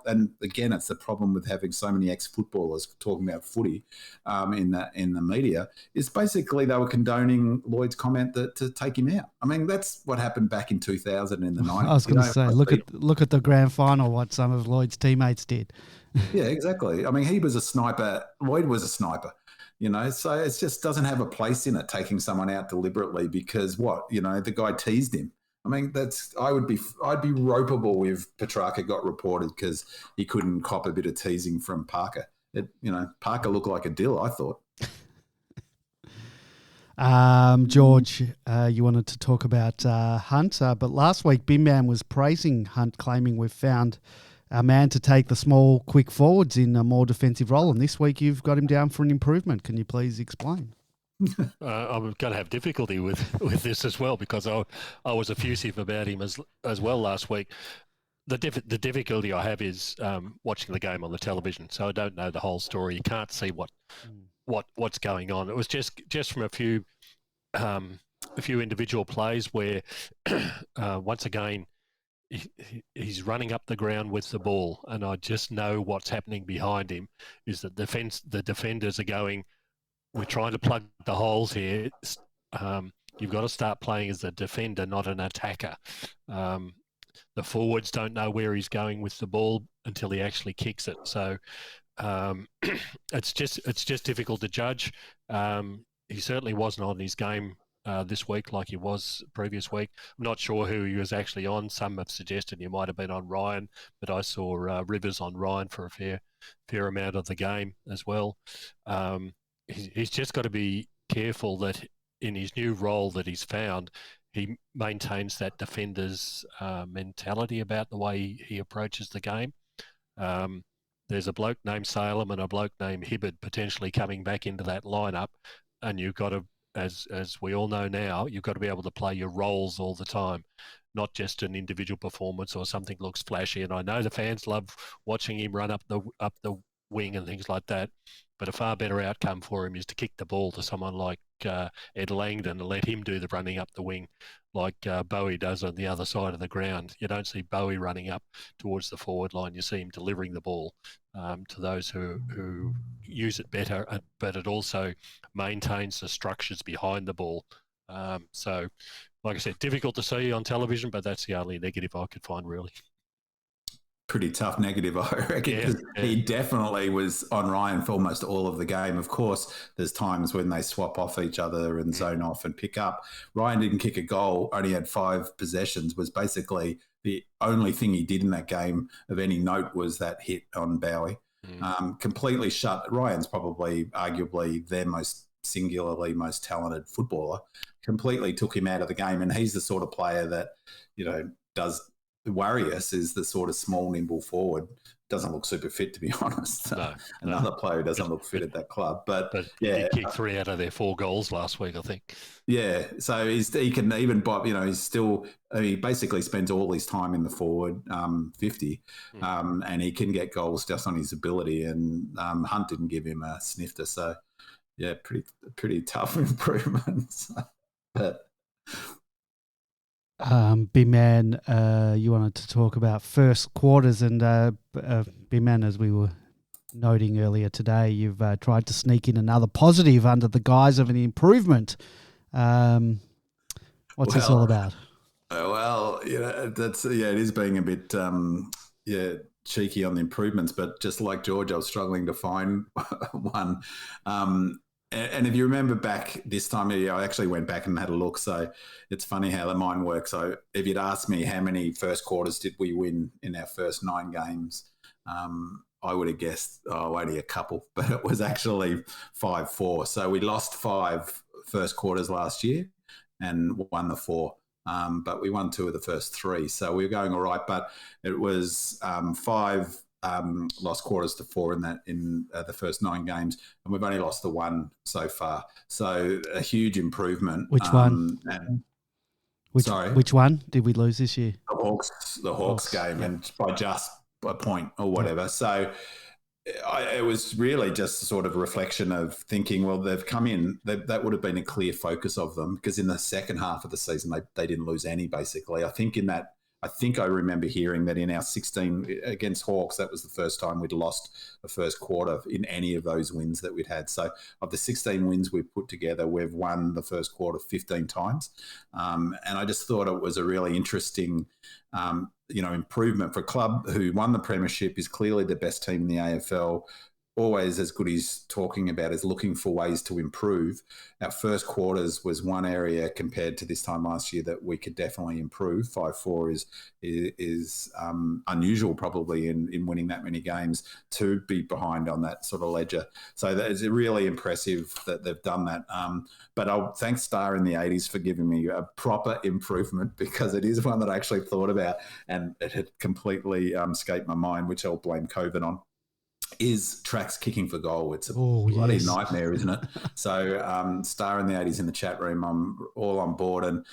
And again, it's the problem with having so many ex-footballers talking about footy in the media. Is basically they were condoning Lloyd's comment to take him out. I mean, that's what happened back in 2000 in the 90s. I was going to say, look at the grand final, what some of Lloyd's teammates did. Yeah, exactly. I mean, he was a sniper. Lloyd was a sniper, so it just doesn't have a place in it, taking someone out deliberately because the guy teased him. I mean, I'd be ropeable if Petrarca got reported because he couldn't cop a bit of teasing from Parker. Parker looked like a dill, I thought. George, you wanted to talk about Hunt, but last week Bin Man was praising Hunt, claiming we've found a man to take the small, quick forwards in a more defensive role, and this week you've got him down for an improvement. Can you please explain? I'm going to have difficulty with this as well because I was effusive about him as well last week. The difficulty I have is watching the game on the television, so I don't know the whole story. You can't see what's going on. It was just from a few individual plays where once again he's running up the ground with the ball, and I just know what's happening behind him is that the defenders are going, we're trying to plug the holes here. You've got to start playing as a defender, not an attacker. The forwards don't know where he's going with the ball until he actually kicks it. So it's just difficult to judge. He certainly wasn't on his game this week like he was previous week. I'm not sure who he was actually on. Some have suggested he might have been on Ryan, but I saw Rivers on Ryan for a fair amount of the game as well. He's just got to be careful that in his new role that he's found, he maintains that defender's mentality about the way he approaches the game. There's a bloke named Salem and a bloke named Hibbard potentially coming back into that lineup, and you've got to, as we all know now, you've got to be able to play your roles all the time, not just an individual performance or something looks flashy. And I know the fans love watching him run up the wing and things like that, but a far better outcome for him is to kick the ball to someone like Ed Langdon and let him do the running up the wing like Bowie does on the other side of the ground. You don't see Bowie running up towards the forward line. You see him delivering the ball to those who use it better, but it also maintains the structures behind the ball. So, like I said, difficult to see on television, but that's the only negative I could find, really. Pretty tough negative, I reckon. Yeah. He definitely was on Ryan for almost all of the game. Of course, there's times when they swap off each other and zone off and pick up. Ryan didn't kick a goal, only had 5 possessions, was basically the only thing he did in that game of any note was that hit on Bowie. Completely shut. Ryan's probably arguably their singularly most talented footballer. Completely took him out of the game, and he's the sort of player that, does worry us, is the sort of small, nimble forward. Doesn't look super fit, to be honest. Another player who doesn't look fit at that club. But yeah, he kicked 3 out of their 4 goals last week, I think. Yeah, so he can even, he's still, he basically spends all his time in the forward 50, and he can get goals just on his ability. And Hunt didn't give him a snifter, so yeah, pretty tough improvements. But B-Man, you wanted to talk about first quarters, and B-Man, as we were noting earlier today, you've tried to sneak in another positive under the guise of an improvement. What's this all about? Well, it is being a bit cheeky on the improvements, but just like George, I was struggling to find one. And if you remember back this time of year, I actually went back and had a look. So it's funny how the mind works. So if you'd asked me how many first quarters did we win in our first 9 games, I would have guessed only a couple, but it was actually 5-4. So we lost 5 first quarters last year. and won the 4. But we won 2 of the first 3. So we were going all right. But it was 5 lost quarters to 4 in the first 9 games. And we've only lost the 1 so far. So a huge improvement. Which one? Which one did we lose this year? The Hawks game, and by just a point or whatever. So it was really just a sort of reflection of thinking, well, they've come in, that would have been a clear focus of them, because in the second half of the season, they didn't lose any, basically. I think I remember hearing that in our 16 against Hawks, that was the first time we'd lost the first quarter in any of those wins that we'd had. So of the 16 wins we've put together, we've won the first quarter 15 times. And I just thought it was a really interesting, improvement for a club who won the premiership, is clearly the best team in the AFL. Always, as Goody's talking about, is looking for ways to improve. Our first quarters was one area compared to this time last year that we could definitely improve. 5-4 is unusual, probably, in winning that many games, to be behind on that sort of ledger. So that is really impressive that they've done that. But I'll thank Star in the 80s for giving me a proper improvement, because it is one that I actually thought about and it had completely escaped my mind, which I'll blame COVID on. Is Tracks kicking for goal. It's a bloody nightmare, isn't it? So Star in the 80s in the chat room, I'm all on board. And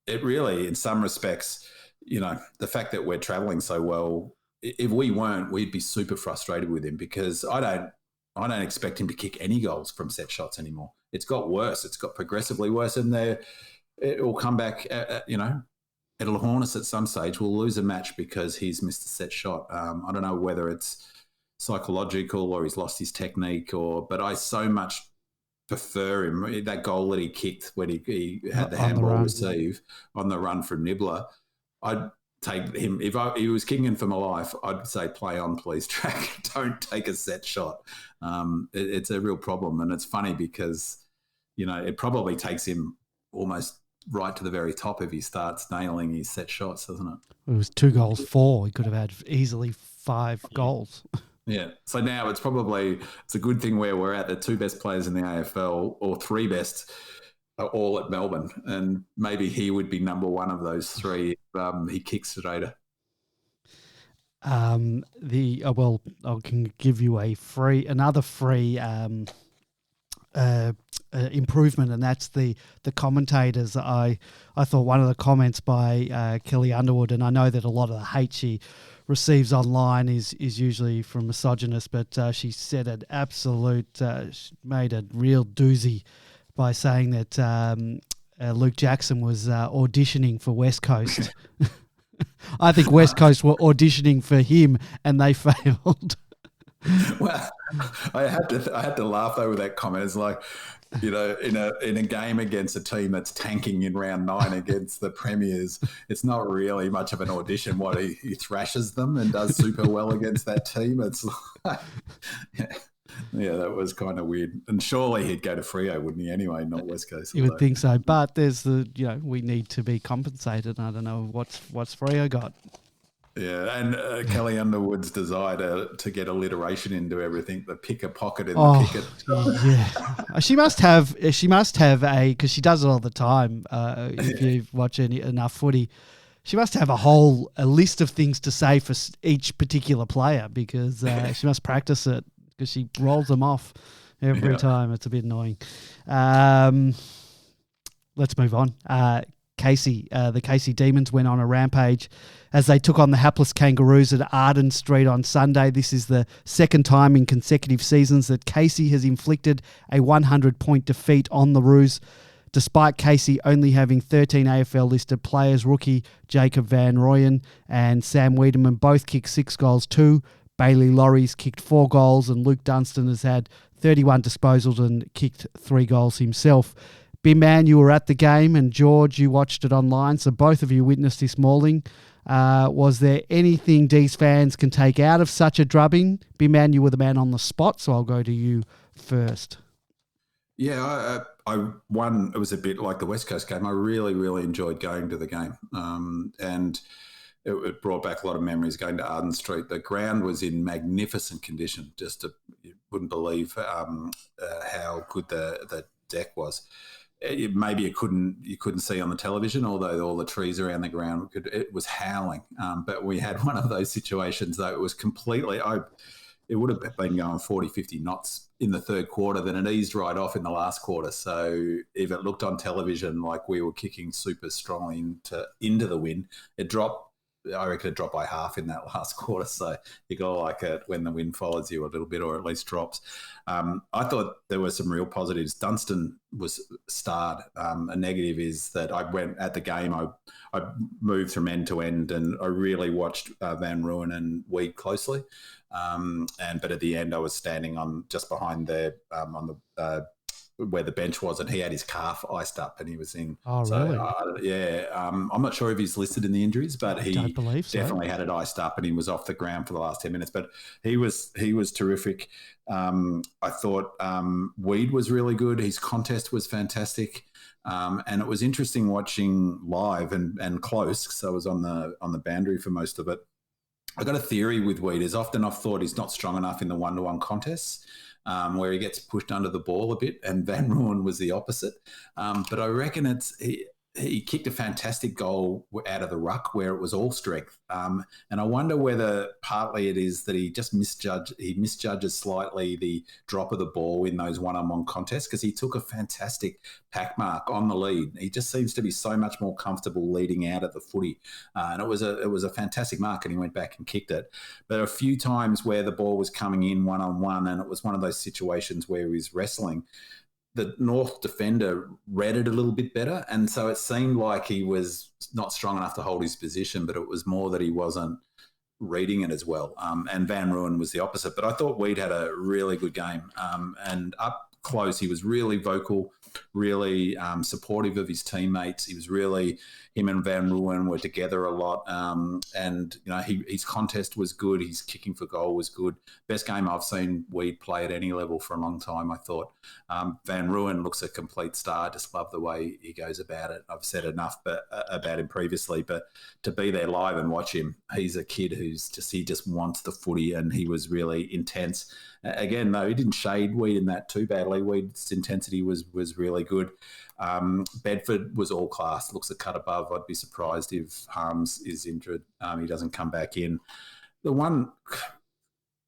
it really, in some respects, the fact that we're travelling so well, if we weren't, we'd be super frustrated with him, because I don't expect him to kick any goals from set shots anymore. It's got worse. It's got progressively worse, and it will come back, it'll haunt us at some stage. We'll lose a match because he's missed a set shot. I don't know whether it's psychological or he's lost his technique, but I so much prefer him. That goal that he kicked when he had the handball receive on the run from Nibbler, I'd take him. If he was kicking for my life, I'd say play on, please, Track. Don't take a set shot. It's a real problem, and it's funny because it probably takes him almost right to the very top if he starts nailing his set shots, doesn't it? It was 2 goals, 4. He could have had easily 5 goals. Yeah. So now it's a good thing where we're at the 2 best players in the AFL, or 3 best, are all at Melbourne. And maybe he would be number 1 of those 3 if he kicks straighter. I can give you another free improvement, and that's the commentators. I thought one of the comments by Kelly Underwood, and I know that a lot of the hate she receives online is usually from misogynists, but she said an absolute, made a real doozy by saying that Luke Jackson was auditioning for West Coast. I think West Coast were auditioning for him and they failed. Well, I had to laugh though with that comment. It's like, in a game against a team that's tanking in round 9 against the Premiers, it's not really much of an audition. What he thrashes them and does super well against that team. It's like, yeah, that was kind of weird. And surely he'd go to Freo, wouldn't he? Anyway, not West Coast. You would think so, but there's we need to be compensated. I don't know what's Freo got. Yeah, and Kelly Underwood's desire to get alliteration into everything, the pick a pocket in the picket. Yeah, she must have because she does it all the time. If you watch enough footy, she must have a list of things to say for each particular player, because she must practice it, because she rolls them off every time. It's a bit annoying. Let's move on. The Casey Demons went on a rampage as they took on the hapless Kangaroos at Arden Street on Sunday. This is the second time in consecutive seasons that Casey has inflicted a 100-point defeat on the Roos. Despite Casey only having 13 AFL-listed players, rookie Jacob Van Rooyen and Sam Wiedemann both kicked 6 goals too. Bailey Laurie's kicked 4 goals, and Luke Dunstan has had 31 disposals and kicked 3 goals himself. Bin Man, you were at the game, and George, you watched it online, so both of you witnessed this mauling. Was there anything D's fans can take out of such a drubbing? Bin Man, you were the man on the spot, so I'll go to you first. Yeah, I won. It was a bit like the West Coast game. I really, really enjoyed going to the game, and it brought back a lot of memories going to Arden Street. The ground was in magnificent condition. You wouldn't believe how good the deck was. maybe you couldn't see on the television, although all the trees around the ground it was howling. But we had one of those situations though. It was completely. It would have been going 40, 50 knots in the third quarter, then it eased right off in the last quarter. So if it looked on television like we were kicking super strongly into the wind, it dropped. I reckon it dropped by half in that last quarter. So you got to like it when the wind follows you a little bit, or at least drops. I thought there were some real positives. Dunstan was starred. A negative is that I went at the game. I moved from end to end, and I really watched Van Rooyen and Weed closely. But at the end, I was standing on just behind there on the where the bench was, and he had his calf iced up, and he was in. Oh, so, really? I'm not sure if he's listed in the injuries, but he Don't believe so. definitely had it iced up, and he was off the ground for the last 10 minutes. But he was terrific. I thought Weed was really good. His contest was fantastic. And it was interesting watching live and close, because I was on the boundary for most of it. I got a theory with Weed. Is often I've thought he's not strong enough in the one-to-one contests, where he gets pushed under the ball a bit, and Van Rooyen was the opposite. But I reckon he kicked a fantastic goal out of the ruck where it was all strength. And I wonder whether partly it is that he just misjudges slightly the drop of the ball in those one-on-one contests, because he took a fantastic pack mark on the lead. He just seems to be so much more comfortable leading out at the footy. And it was a fantastic mark, and he went back and kicked it. But a few times where the ball was coming in one-on-one, and it was one of those situations where he was wrestling, the North defender read it a little bit better. And so it seemed like he was not strong enough to hold his position, but it was more that he wasn't reading it as well. And Van Rooyen was the opposite. But I thought Weed had a really good game. And up close, he was really vocal, really supportive of his teammates. He was really, him and Van Rooyen were together a lot. And, his contest was good. His kicking for goal was good. Best game I've seen Weed play at any level for a long time, I thought. Van Rooyen looks a complete star. Just love the way he goes about it. I've said enough about him previously, but to be there live and watch him, he's a kid he just wants the footy, and he was really intense. Again, though, he didn't shade Weed in that too badly. Weed's intensity was really good. Bedford was all class. Looks a cut above. I'd be surprised if Harms is injured. He doesn't come back in. The one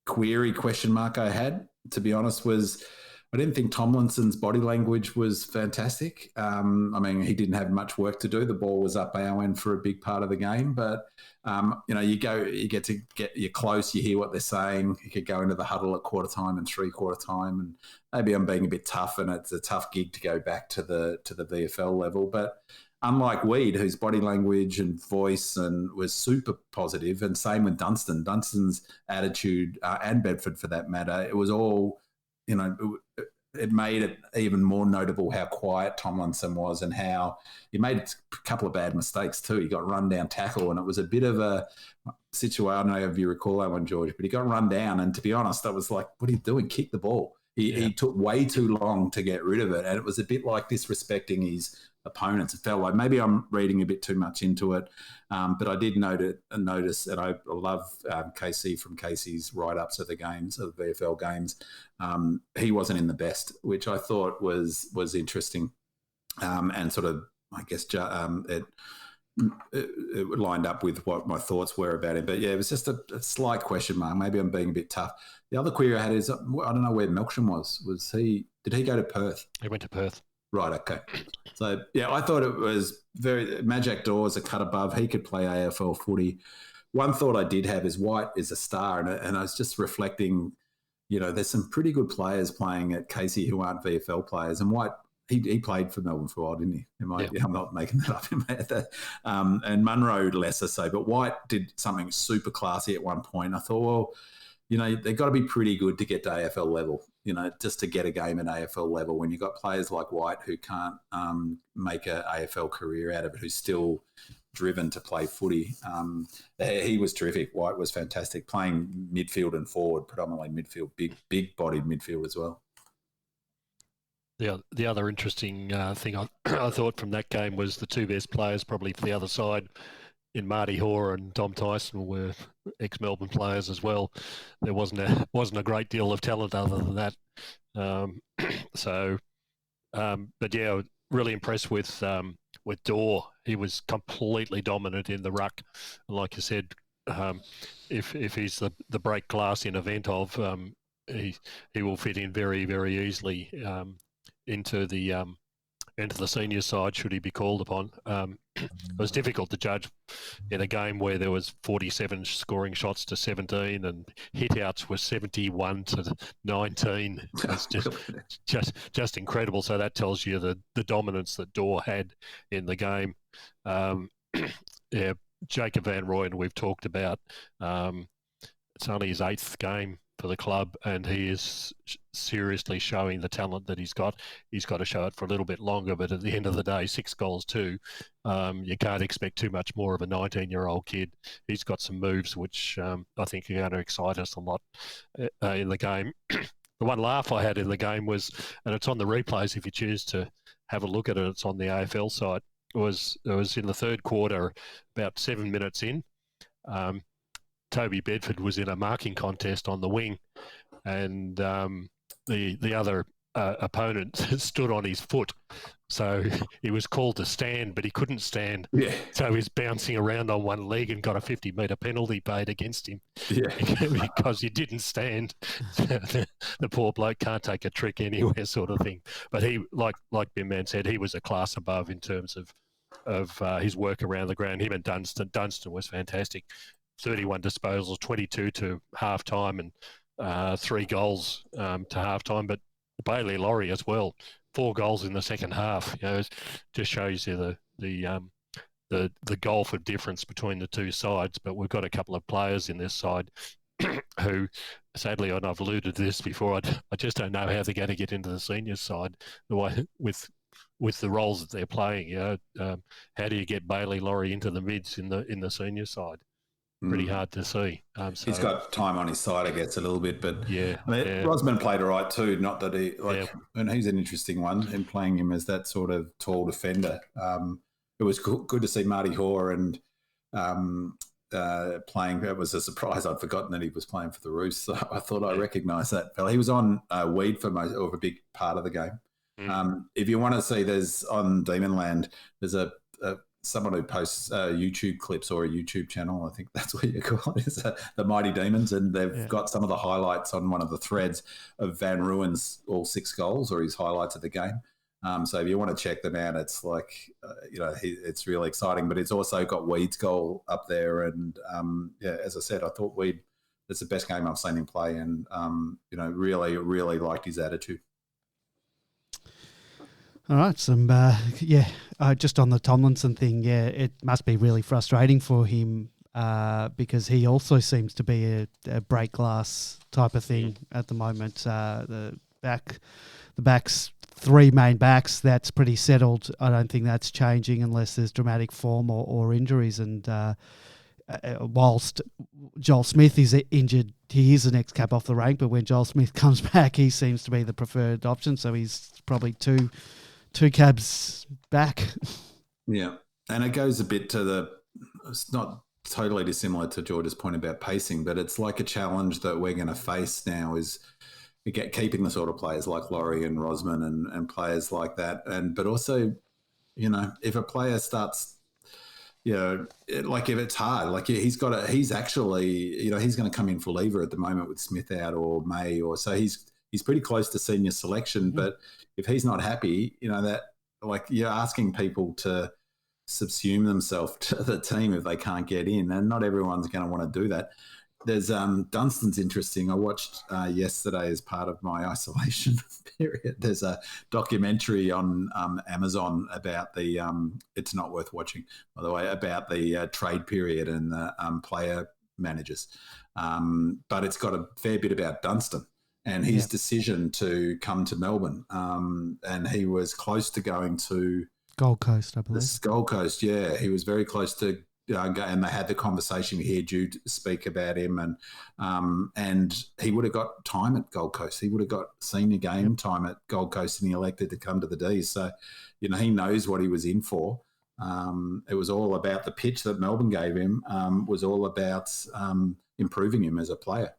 question mark I had, to be honest, was I didn't think Tomlinson's body language was fantastic. He didn't have much work to do. The ball was up our end for a big part of the game, but you're close, you hear what they're saying. You could go into the huddle at quarter time and three-quarter time, and maybe I'm being a bit tough, and it's a tough gig to go back to the VFL level. But unlike Weed, whose body language and voice was super positive, and same with Dunstan. Dunstan's attitude, and Bedford for that matter, it was all, it made it even more notable how quiet Tomlinson was, and how he made a couple of bad mistakes too. He got run down tackle, and it was a bit of a situation. I don't know if you recall that one, George, but he got run down, and to be honest, I was like, what are you doing? Kick the ball. He took way too long to get rid of it, and it was a bit like disrespecting his opponents. It felt like, maybe I'm reading a bit too much into it, but I did notice, and I love KC from Casey's write-ups of the games, of the VFL games. He wasn't in the best, which I thought was interesting, and sort of, I guess, it lined up with what my thoughts were about him. But yeah, it was just a slight question mark. Maybe I'm being a bit tough. The other query I had is, I don't know where Melksham was. Did he go to Perth? He went to Perth. Right, okay. So, yeah, I thought it was Majak Dawes a cut above. He could play AFL footy. One thought I did have is White is a star, and I was just reflecting, there's some pretty good players playing at Casey who aren't VFL players, and White, he played for Melbourne for a while, didn't he? I'm not making that up. And Munro lesser so, but White did something super classy at one point. I thought, well, they've got to be pretty good to get to AFL level, just to get a game at AFL level, when you've got players like White who can't make an AFL career out of it, who's still driven to play footy. He was terrific. White was fantastic, playing midfield and forward, predominantly midfield, big-bodied midfield as well. The other interesting thing I thought from that game was the two best players probably for the other side, in Marty Hoare and Dom Tyson, were ex-Melbourne players as well. There wasn't a great deal of talent other than that. But yeah, really impressed with Dorr. He was completely dominant in the ruck. And like you said, if he's the break glass in event of, he will fit in very, very easily into the senior side should he be called upon. It was difficult to judge in a game where there was 47 scoring shots to 17 and hitouts were 71 to 19. It's just incredible. So that tells you the dominance that Dorr had in the game. Yeah, Jacob Van Rooyen we've talked about. It's only his 8th game for the club, and he is seriously showing the talent that he's got. He's got to show it for a little bit longer, but at the end of the day, 6 goals too. You can't expect too much more of a 19-year-old kid. He's got some moves which I think are going to excite us a lot in the game. The one laugh I had in the game was, and it's on the replays if you choose to have a look at it, it's on the AFL site, it was in the 3rd quarter, about 7 minutes in. Toby Bedford was in a marking contest on the wing, and the other opponent stood on his foot. So he was called to stand, but he couldn't stand. Yeah. So he's bouncing around on one leg and got a 50-metre penalty paid against him. Yeah. Because he didn't stand. The poor bloke can't take a trick anywhere, sort of thing. But he, like Ben Man said, he was a class above in terms of his work around the ground. Him and Dunstan. Dunstan was fantastic. 31 disposals, 22 to half time, and 3 goals to half time. But Bailey Laurie as well, 4 goals in the second half. You know, it just shows you the gulf of difference between the two sides. But we've got a couple of players in this side who, sadly, and I've alluded to this before, I just don't know how they're going to get into the seniors side the way with the roles that they're playing. You know, how do you get Bailey Laurie into the mids in the senior side? Pretty hard to see. So, he's got time on his side, I guess, a little bit, but yeah, I mean, yeah. Rosman played all right too. Not that he Yeah. and he's an interesting one in playing him as that sort of tall defender. It was good to see Marty Hoare and playing. It was a surprise. I'd forgotten that he was playing for the Roos. So I thought I recognised that fella. He was on weed for most of a big part of the game. If you want to see, there's on Demonland, there's someone who posts YouTube clips or a YouTube channel. I think that's what you call it. Is the Mighty Demons, and they've got some of the highlights on one of the threads of Van Rooyen's all 6 goals or his highlights of the game. So if you want to check them out, it's like it's really exciting. But it's also got Weed's goal up there, and as I said, I thought Weed. It's the best game I've seen him play, and really, really liked his attitude. All right, just on the Tomlinson thing, it must be really frustrating for him because he also seems to be a break glass type of thing at the moment. The backs, 3 main backs, that's pretty settled. I don't think that's changing unless there's dramatic form or injuries. And whilst Joel Smith is injured, he is the next cab off the rank. But when Joel Smith comes back, he seems to be the preferred option. So he's probably two cabs back. Yeah. And it goes a bit to it's not totally dissimilar to George's point about pacing, but it's like a challenge that we're going to face now is keeping the sort of players like Laurie and Rosman and players like that. But also, if a player starts, like if it's hard, like he's actually, he's going to come in for lever at the moment with Smith out or May, or so he's pretty close to senior selection, but if he's not happy, that like you're asking people to subsume themselves to the team if they can't get in, and not everyone's going to want to do that. There's Dunstan's interesting. I watched yesterday as part of my isolation period. There's a documentary on Amazon about the it's not worth watching, by the way, about the trade period and the player managers. But it's got a fair bit about Dunstan and his decision to come to Melbourne. And he was close to going to Gold Coast, I believe. The Gold Coast, yeah. He was very close to and they had the conversation. We heard you speak about him, and he would have got time at Gold Coast. He would have got senior game time at Gold Coast, and he elected to come to the D's. So, he knows what he was in for. It was all about the pitch that Melbourne gave him. Was all about improving him as a player.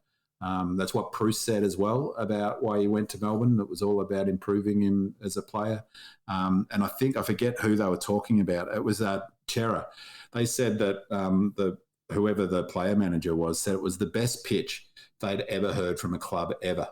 That's what Bruce said as well about why he went to Melbourne. It was all about improving him as a player. And I forget who they were talking about. It was Chera. They said that whoever the player manager was said it was the best pitch they'd ever heard from a club ever.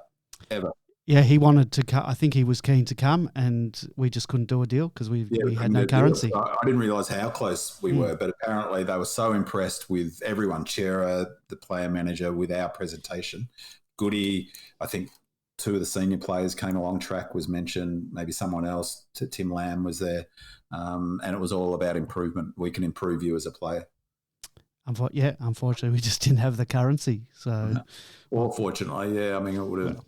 Yeah, he wanted to come. I think he was keen to come, and we just couldn't do a deal because we had no currency. I didn't realise how close we were, but apparently they were so impressed with everyone, Chera, the player manager, with our presentation. Goody, I think 2 of the senior players came along. Track was mentioned, maybe someone else. Tim Lamb was there, and it was all about improvement. We can improve you as a player. Unfortunately, we just didn't have the currency. So, or fortunately, yeah. I mean, it would have. Well,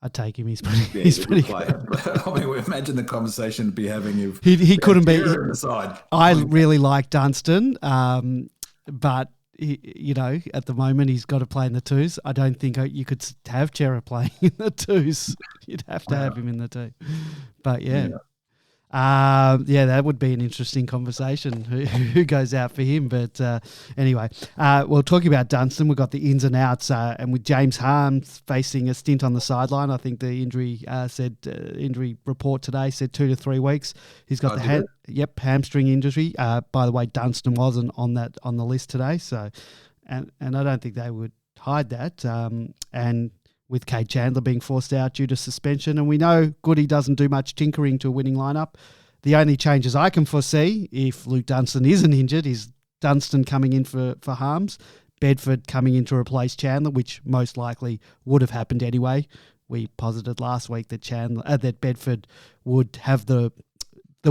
I'd take him. He's pretty player. I mean, we imagine the conversation to be having if he couldn't be. I really really like Dunstan, but at the moment he's got to play in the twos. I don't think you could have Chera playing in the twos. You'd have to have him in the two. But that would be an interesting conversation. Who goes out for him? But anyway, well, talking about Dunstan, we've got the ins and outs, and with James Harmes facing a stint on the sideline. I think the injury report today said 2 to 3 weeks. He's got hamstring injury. By the way, Dunstan wasn't on the list today, so and I don't think they would hide that. And with Kate Chandler being forced out due to suspension. And we know Goody doesn't do much tinkering to a winning lineup. The only changes I can foresee, if Luke Dunstan isn't injured, is Dunstan coming in for Harmes, Bedford coming in to replace Chandler, which most likely would have happened anyway. We posited last week that Bedford would have the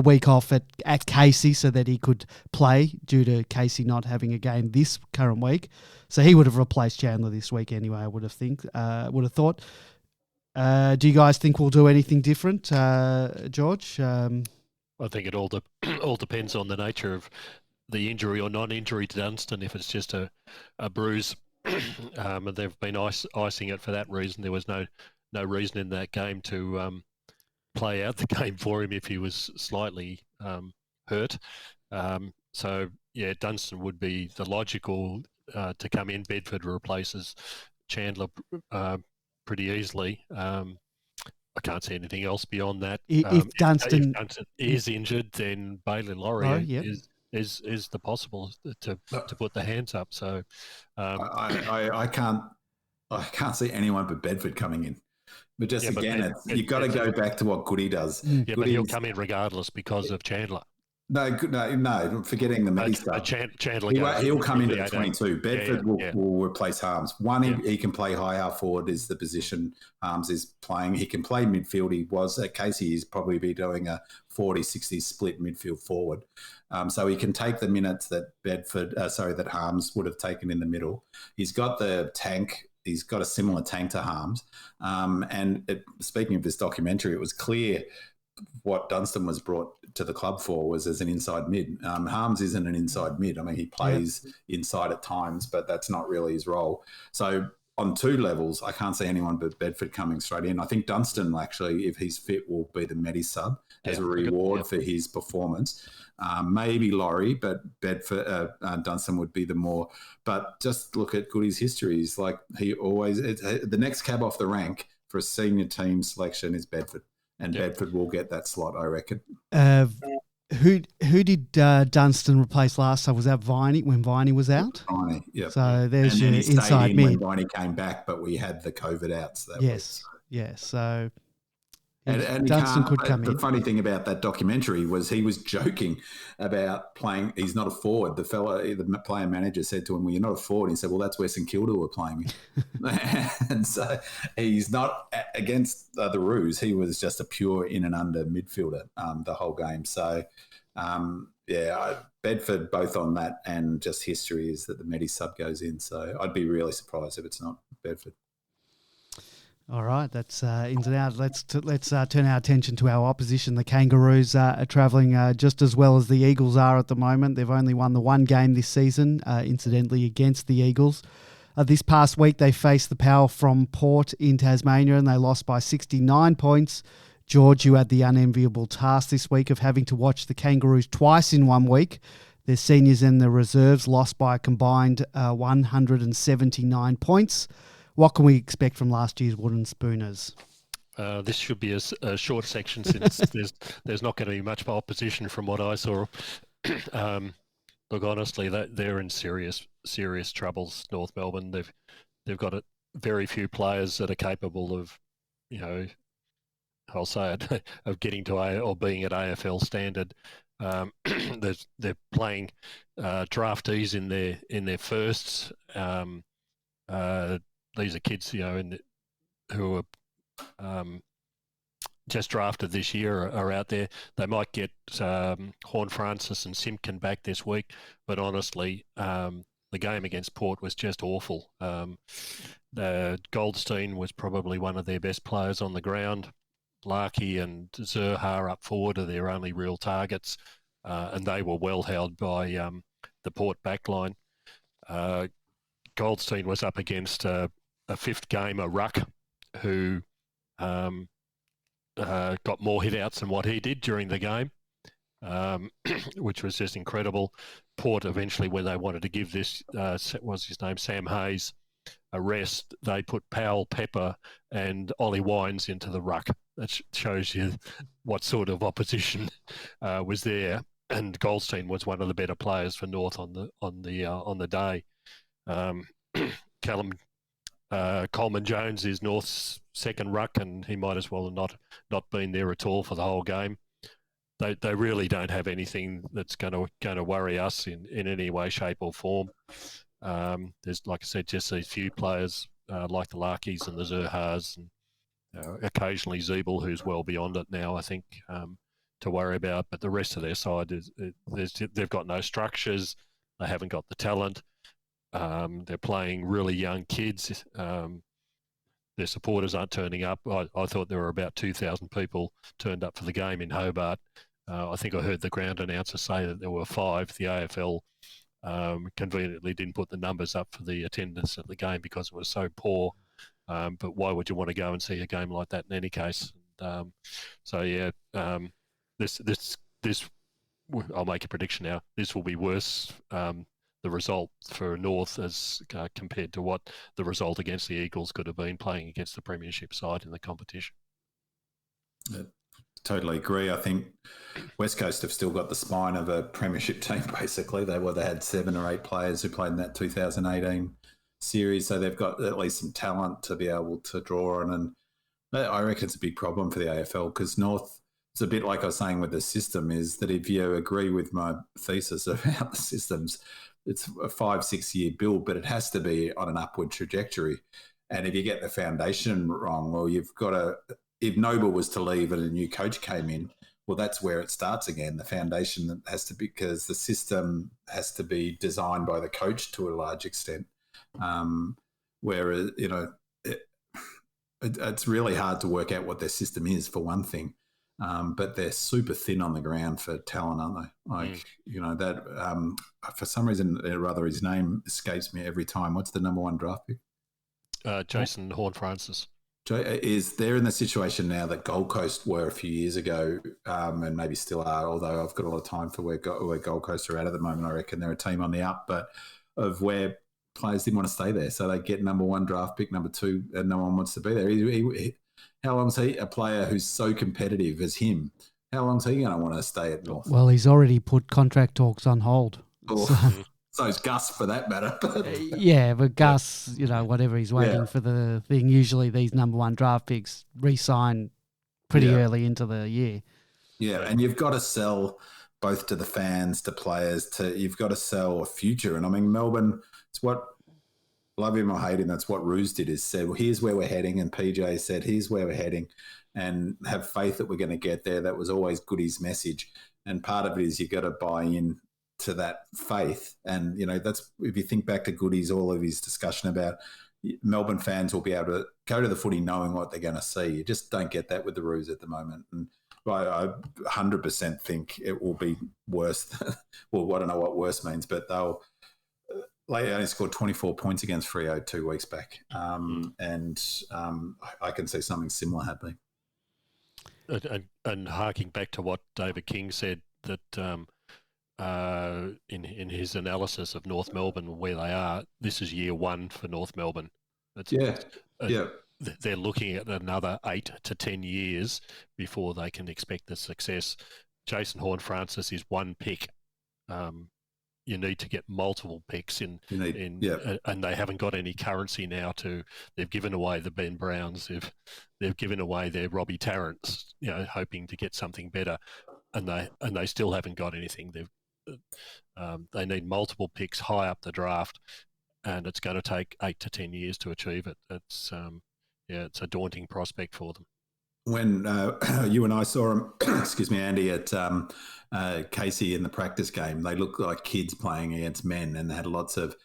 week off at Casey so that he could play due to Casey not having a game this current week. So he would have replaced Chandler this week anyway, I would have thought. Do you guys think we'll do anything different, George? I think it all depends on the nature of the injury or non-injury to Dunstan. If it's just a bruise, and they've been icing it for that reason, there was no reason in that game to play out the game for him if he was slightly hurt. So Dunstan would be the logical to come in. Bedford replaces Chandler pretty easily. I can't see anything else beyond that. If Dunstan is injured, then Bailey Laurie is the possible to put the hands up. So I can't see anyone but Bedford coming in. But you've got to go back to what Goody does. Yeah, but he'll come in regardless because of Chandler. No, forgetting the Medi stuff. Chandler he'll come into the 22. Bedford will replace Harmes. He can play high half forward is the position Harmes is playing. He can play midfield. He was at Casey. He's probably be doing a 40-60 split midfield forward. So he can take the minutes that that Harmes would have taken in the middle. He's got the tank. He's got a similar tank to Harmes. Speaking of this documentary, it was clear what Dunstan was brought to the club for was as an inside mid. Harmes isn't an inside mid. I mean, he plays inside at times, but that's not really his role. So on 2 levels, I can't see anyone but Bedford coming straight in. I think Dunstan, actually, if he's fit, will be the Medi sub as a reward for his performance. Maybe Laurie, but Bedford, Dunstan would be the more. But just look at Goody's history. He's like the next cab off the rank for a senior team selection is Bedford. And Bedford will get that slot, I reckon. Who did Dunstan replace last time? Was that Viney when Viney was out? Viney, yeah. So there's your inside mid. When Viney came back, but we had the COVID outs that week. Yeah. So and Dunstan could come in. The funny thing about that documentary was he was joking about playing. He's not a forward. The player manager said to him, "Well, you're not a forward." He said, "Well, that's where St Kilda were playing me." And so he's not against the ruse. He was just a pure in and under midfielder the whole game. So, Bedford both on that and just history is that the Medi sub goes in. So I'd be really surprised if it's not Bedford. All right, that's ins and outs. Let's turn our attention to our opposition. The Kangaroos are travelling just as well as the Eagles are at the moment. They've only won the 1 game this season, incidentally, against the Eagles. This past week, they faced the Power from Port in Tasmania and they lost by 69 points. George, you had the unenviable task this week of having to watch the Kangaroos twice in 1 week. Their seniors and the reserves lost by a combined 179 points. What can we expect from last year's Wooden Spooners? This should be a short section since there's not going to be much opposition from what I saw. Look, honestly, they're in serious troubles. North Melbourne, they've got very few players that are capable of, I'll say it, of getting to or being at AFL standard. They're playing draftees in their firsts. These are kids, who are just drafted this year are out there. They might get Horn Francis and Simpkin back this week, but honestly, the game against Port was just awful. Goldstein was probably one of their best players on the ground. Larkey and Zerha up forward are their only real targets, and they were well held by the Port backline. Goldstein was up against a fifth gamer, Ruck, who got more hit-outs than what he did during the game, which was just incredible. Port eventually, when they wanted to give this, what's his name, Sam Hayes, a rest, they put Powell, Pepper and Ollie Wines into the ruck. That shows you what sort of opposition was there. And Goldstein was one of the better players for North on the day. Callum Coleman Jones is North's second ruck, and he might as well have not been there at all for the whole game. They really don't have anything that's going to worry us in any way, shape, or form. There's, like I said, just these few players like the Larkies and the Zerhas, and occasionally Zeeble, who's well beyond it now, I think, to worry about. But the rest of their side they've got no structures. They haven't got the talent. They're playing really young kids. Their supporters aren't turning up. I thought there were about 2,000 people turned up for the game in Hobart. I think I heard the ground announcer say that there were 5. The AFL conveniently didn't put the numbers up for the attendance at the game because it was so poor. But why would you want to go and see a game like that in any case? This I'll make a prediction now. This will be worse. The result for North as compared to what the result against the Eagles could have been playing against the premiership side in the competition. Yeah, totally agree. I think West Coast have still got the spine of a premiership team, basically. They had 7 or 8 players who played in that 2018 series, so they've got at least some talent to be able to draw on. And I reckon it's a big problem for the AFL because North, it's a bit like I was saying with the system, is that if you agree with my thesis about the systems, it's a 5-6 year build, but it has to be on an upward trajectory. And if you get the foundation wrong, well, you've got to, if Noble was to leave and a new coach came in, well, that's where it starts again. The foundation has to be, because the system has to be designed by the coach to a large extent. Whereas, it's really hard to work out what their system is, for one thing. But they're super thin on the ground for talent, aren't they? For some reason, his name escapes me every time. What's the number 1 draft pick? Jason Horn-Francis. Is they're in the situation now that Gold Coast were a few years ago, and maybe still are, although I've got a lot of time for where Gold Coast are at the moment. I reckon they're a team on the up, but of where players didn't want to stay there. So they get number 1 draft pick, number 2, and no one wants to be there. How long's he, a player who's so competitive as him, how long's he going to want to stay at North? Well, he's already put contract talks on hold. So is Gus, for that matter. Yeah, but Gus, whatever, he's waiting for the thing. Usually these number 1 draft picks re-sign pretty early into the year. Yeah, and you've got to sell both to the fans, to players, you've got to sell a future. And I mean, Melbourne, it's what, love him or hate him, that's what Roos did, is said, well, here's where we're heading. And PJ said, here's where we're heading, and have faith that we're going to get there. That was always Goody's message. And part of it is you've got to buy in to that faith. And, that's, if you think back to Goody's, all of his discussion about Melbourne fans will be able to go to the footy knowing what they're going to see. You just don't get that with the Roos at the moment. And I 100% think it will be worse. Well, I don't know what worse means, but they only scored 24 points against Freo 2 weeks back. And I can see something similar happening. And harking back to what David King said, that in his analysis of North Melbourne and where they are, this is year one for North Melbourne. Yeah. Uh, Yeah. They're looking at another 8 to 10 years before they can expect the success. Jason Horne-Francis is one pick. You need to get multiple picks and they haven't got any currency now. They've given away the Ben Browns, they've given away their Robbie Tarrants, hoping to get something better, and they still haven't got anything. They need multiple picks high up the draft, and it's going to take 8 to 10 years to achieve it. It's a daunting prospect for them. When you and I saw him, excuse me, Andy, at Casey in the practice game, they looked like kids playing against men, and they had lots of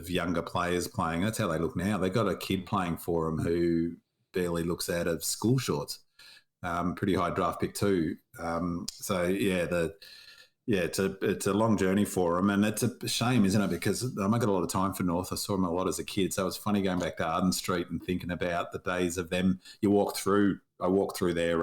younger players playing. That's how they look now. They got a kid playing for them who barely looks out of school shorts. Pretty high draft pick too. It's a long journey for them, and it's a shame, isn't it? Because I haven't got a lot of time for North. I saw them a lot as a kid, so it was funny going back to Arden Street and thinking about the days of them. I walked through their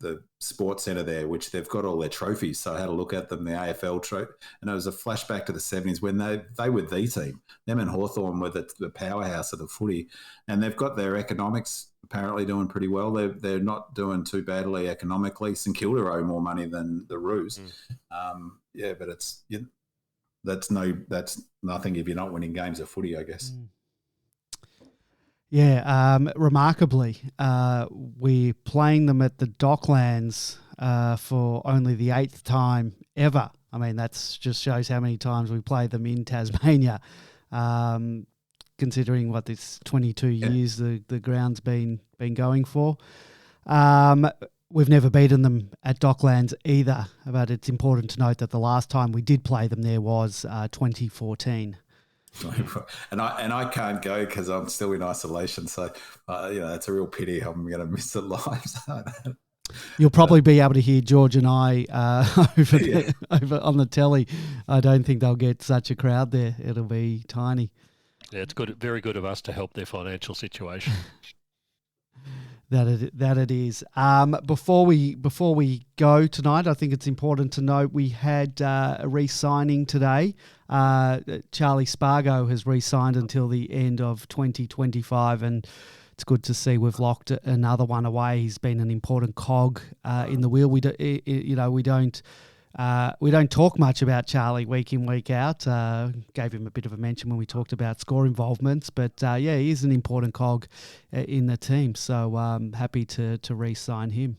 the sports centre there, which they've got all their trophies. So I had a look at them, the AFL trophy, and it was a flashback to the 70s when they were the team. Them and Hawthorn were the powerhouse of the footy, and they've got their economics apparently doing pretty well. They're not doing too badly economically. St Kilda owe more money than the Roos. But that's nothing if you're not winning games of footy, I guess. Yeah, remarkably, we're playing them at the Docklands for only the 8th time ever. I mean, that just shows how many times we played them in Tasmania. Considering what this 22 years the ground's been going for. We've never beaten them at Docklands either, but it's important to note that the last time we did play them there was 2014. And I can't go because I'm still in isolation, so it's a real pity. I'm going to miss it live. You'll probably be able to hear George and I over on the telly. I don't think they'll get such a crowd there. It'll be tiny. Yeah, it's good, very good of us to help their financial situation. That it is. Before we go tonight, I think it's important to note we had a re-signing today. Charlie Spargo has re-signed until the end of 2025, and it's good to see we've locked another one away. He's been an important cog in the wheel. We don't talk much about Charlie week in, week out. Gave him a bit of a mention when we talked about score involvements, but he is an important cog in the team. So happy to re-sign him.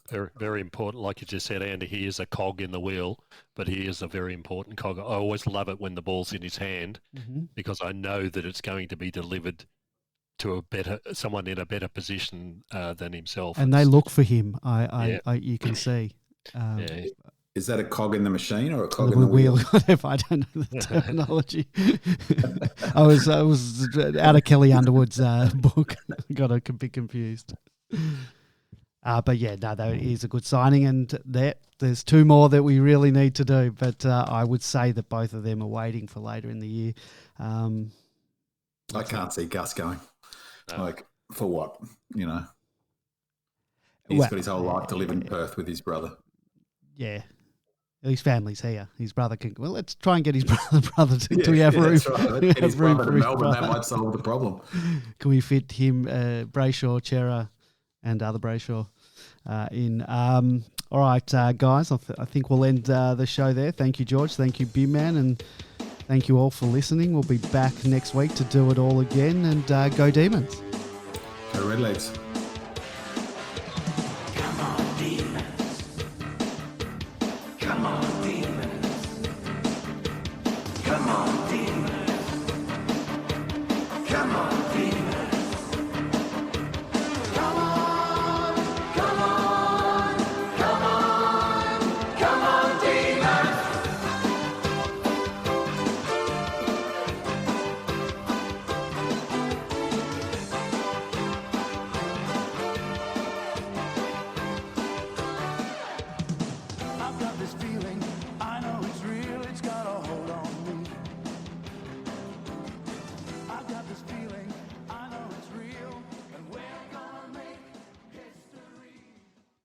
Very, very important. Like you just said, Andy, he is a cog in the wheel, but he is a very important cog. I always love it when the ball's in his hand because I know that it's going to be delivered to someone in a better position than himself. And they look for him. You can see. Is that a cog in the machine or a cog in the wheel? Whatever, I don't know the terminology. I was out of Kelly Underwood's book. Got a bit confused. But that is a good signing, and there's 2 more that we really need to do. But I would say that both of them are waiting for later in the year. I can't see Gus going. Like, for what? He's got his whole life to live in Perth with his brother. Yeah. His family's here. His brother can... Well, let's try and get his brother to have room. That's right. Let's get his brother to Melbourne. That might solve the problem. Can we fit him, Brayshaw, Chera, and other Brayshaw in? All right, guys, I think we'll end the show there. Thank you, George. Thank you, B-Man. And thank you all for listening. We'll be back next week to do it all again. And go Demons. Go Redlegs.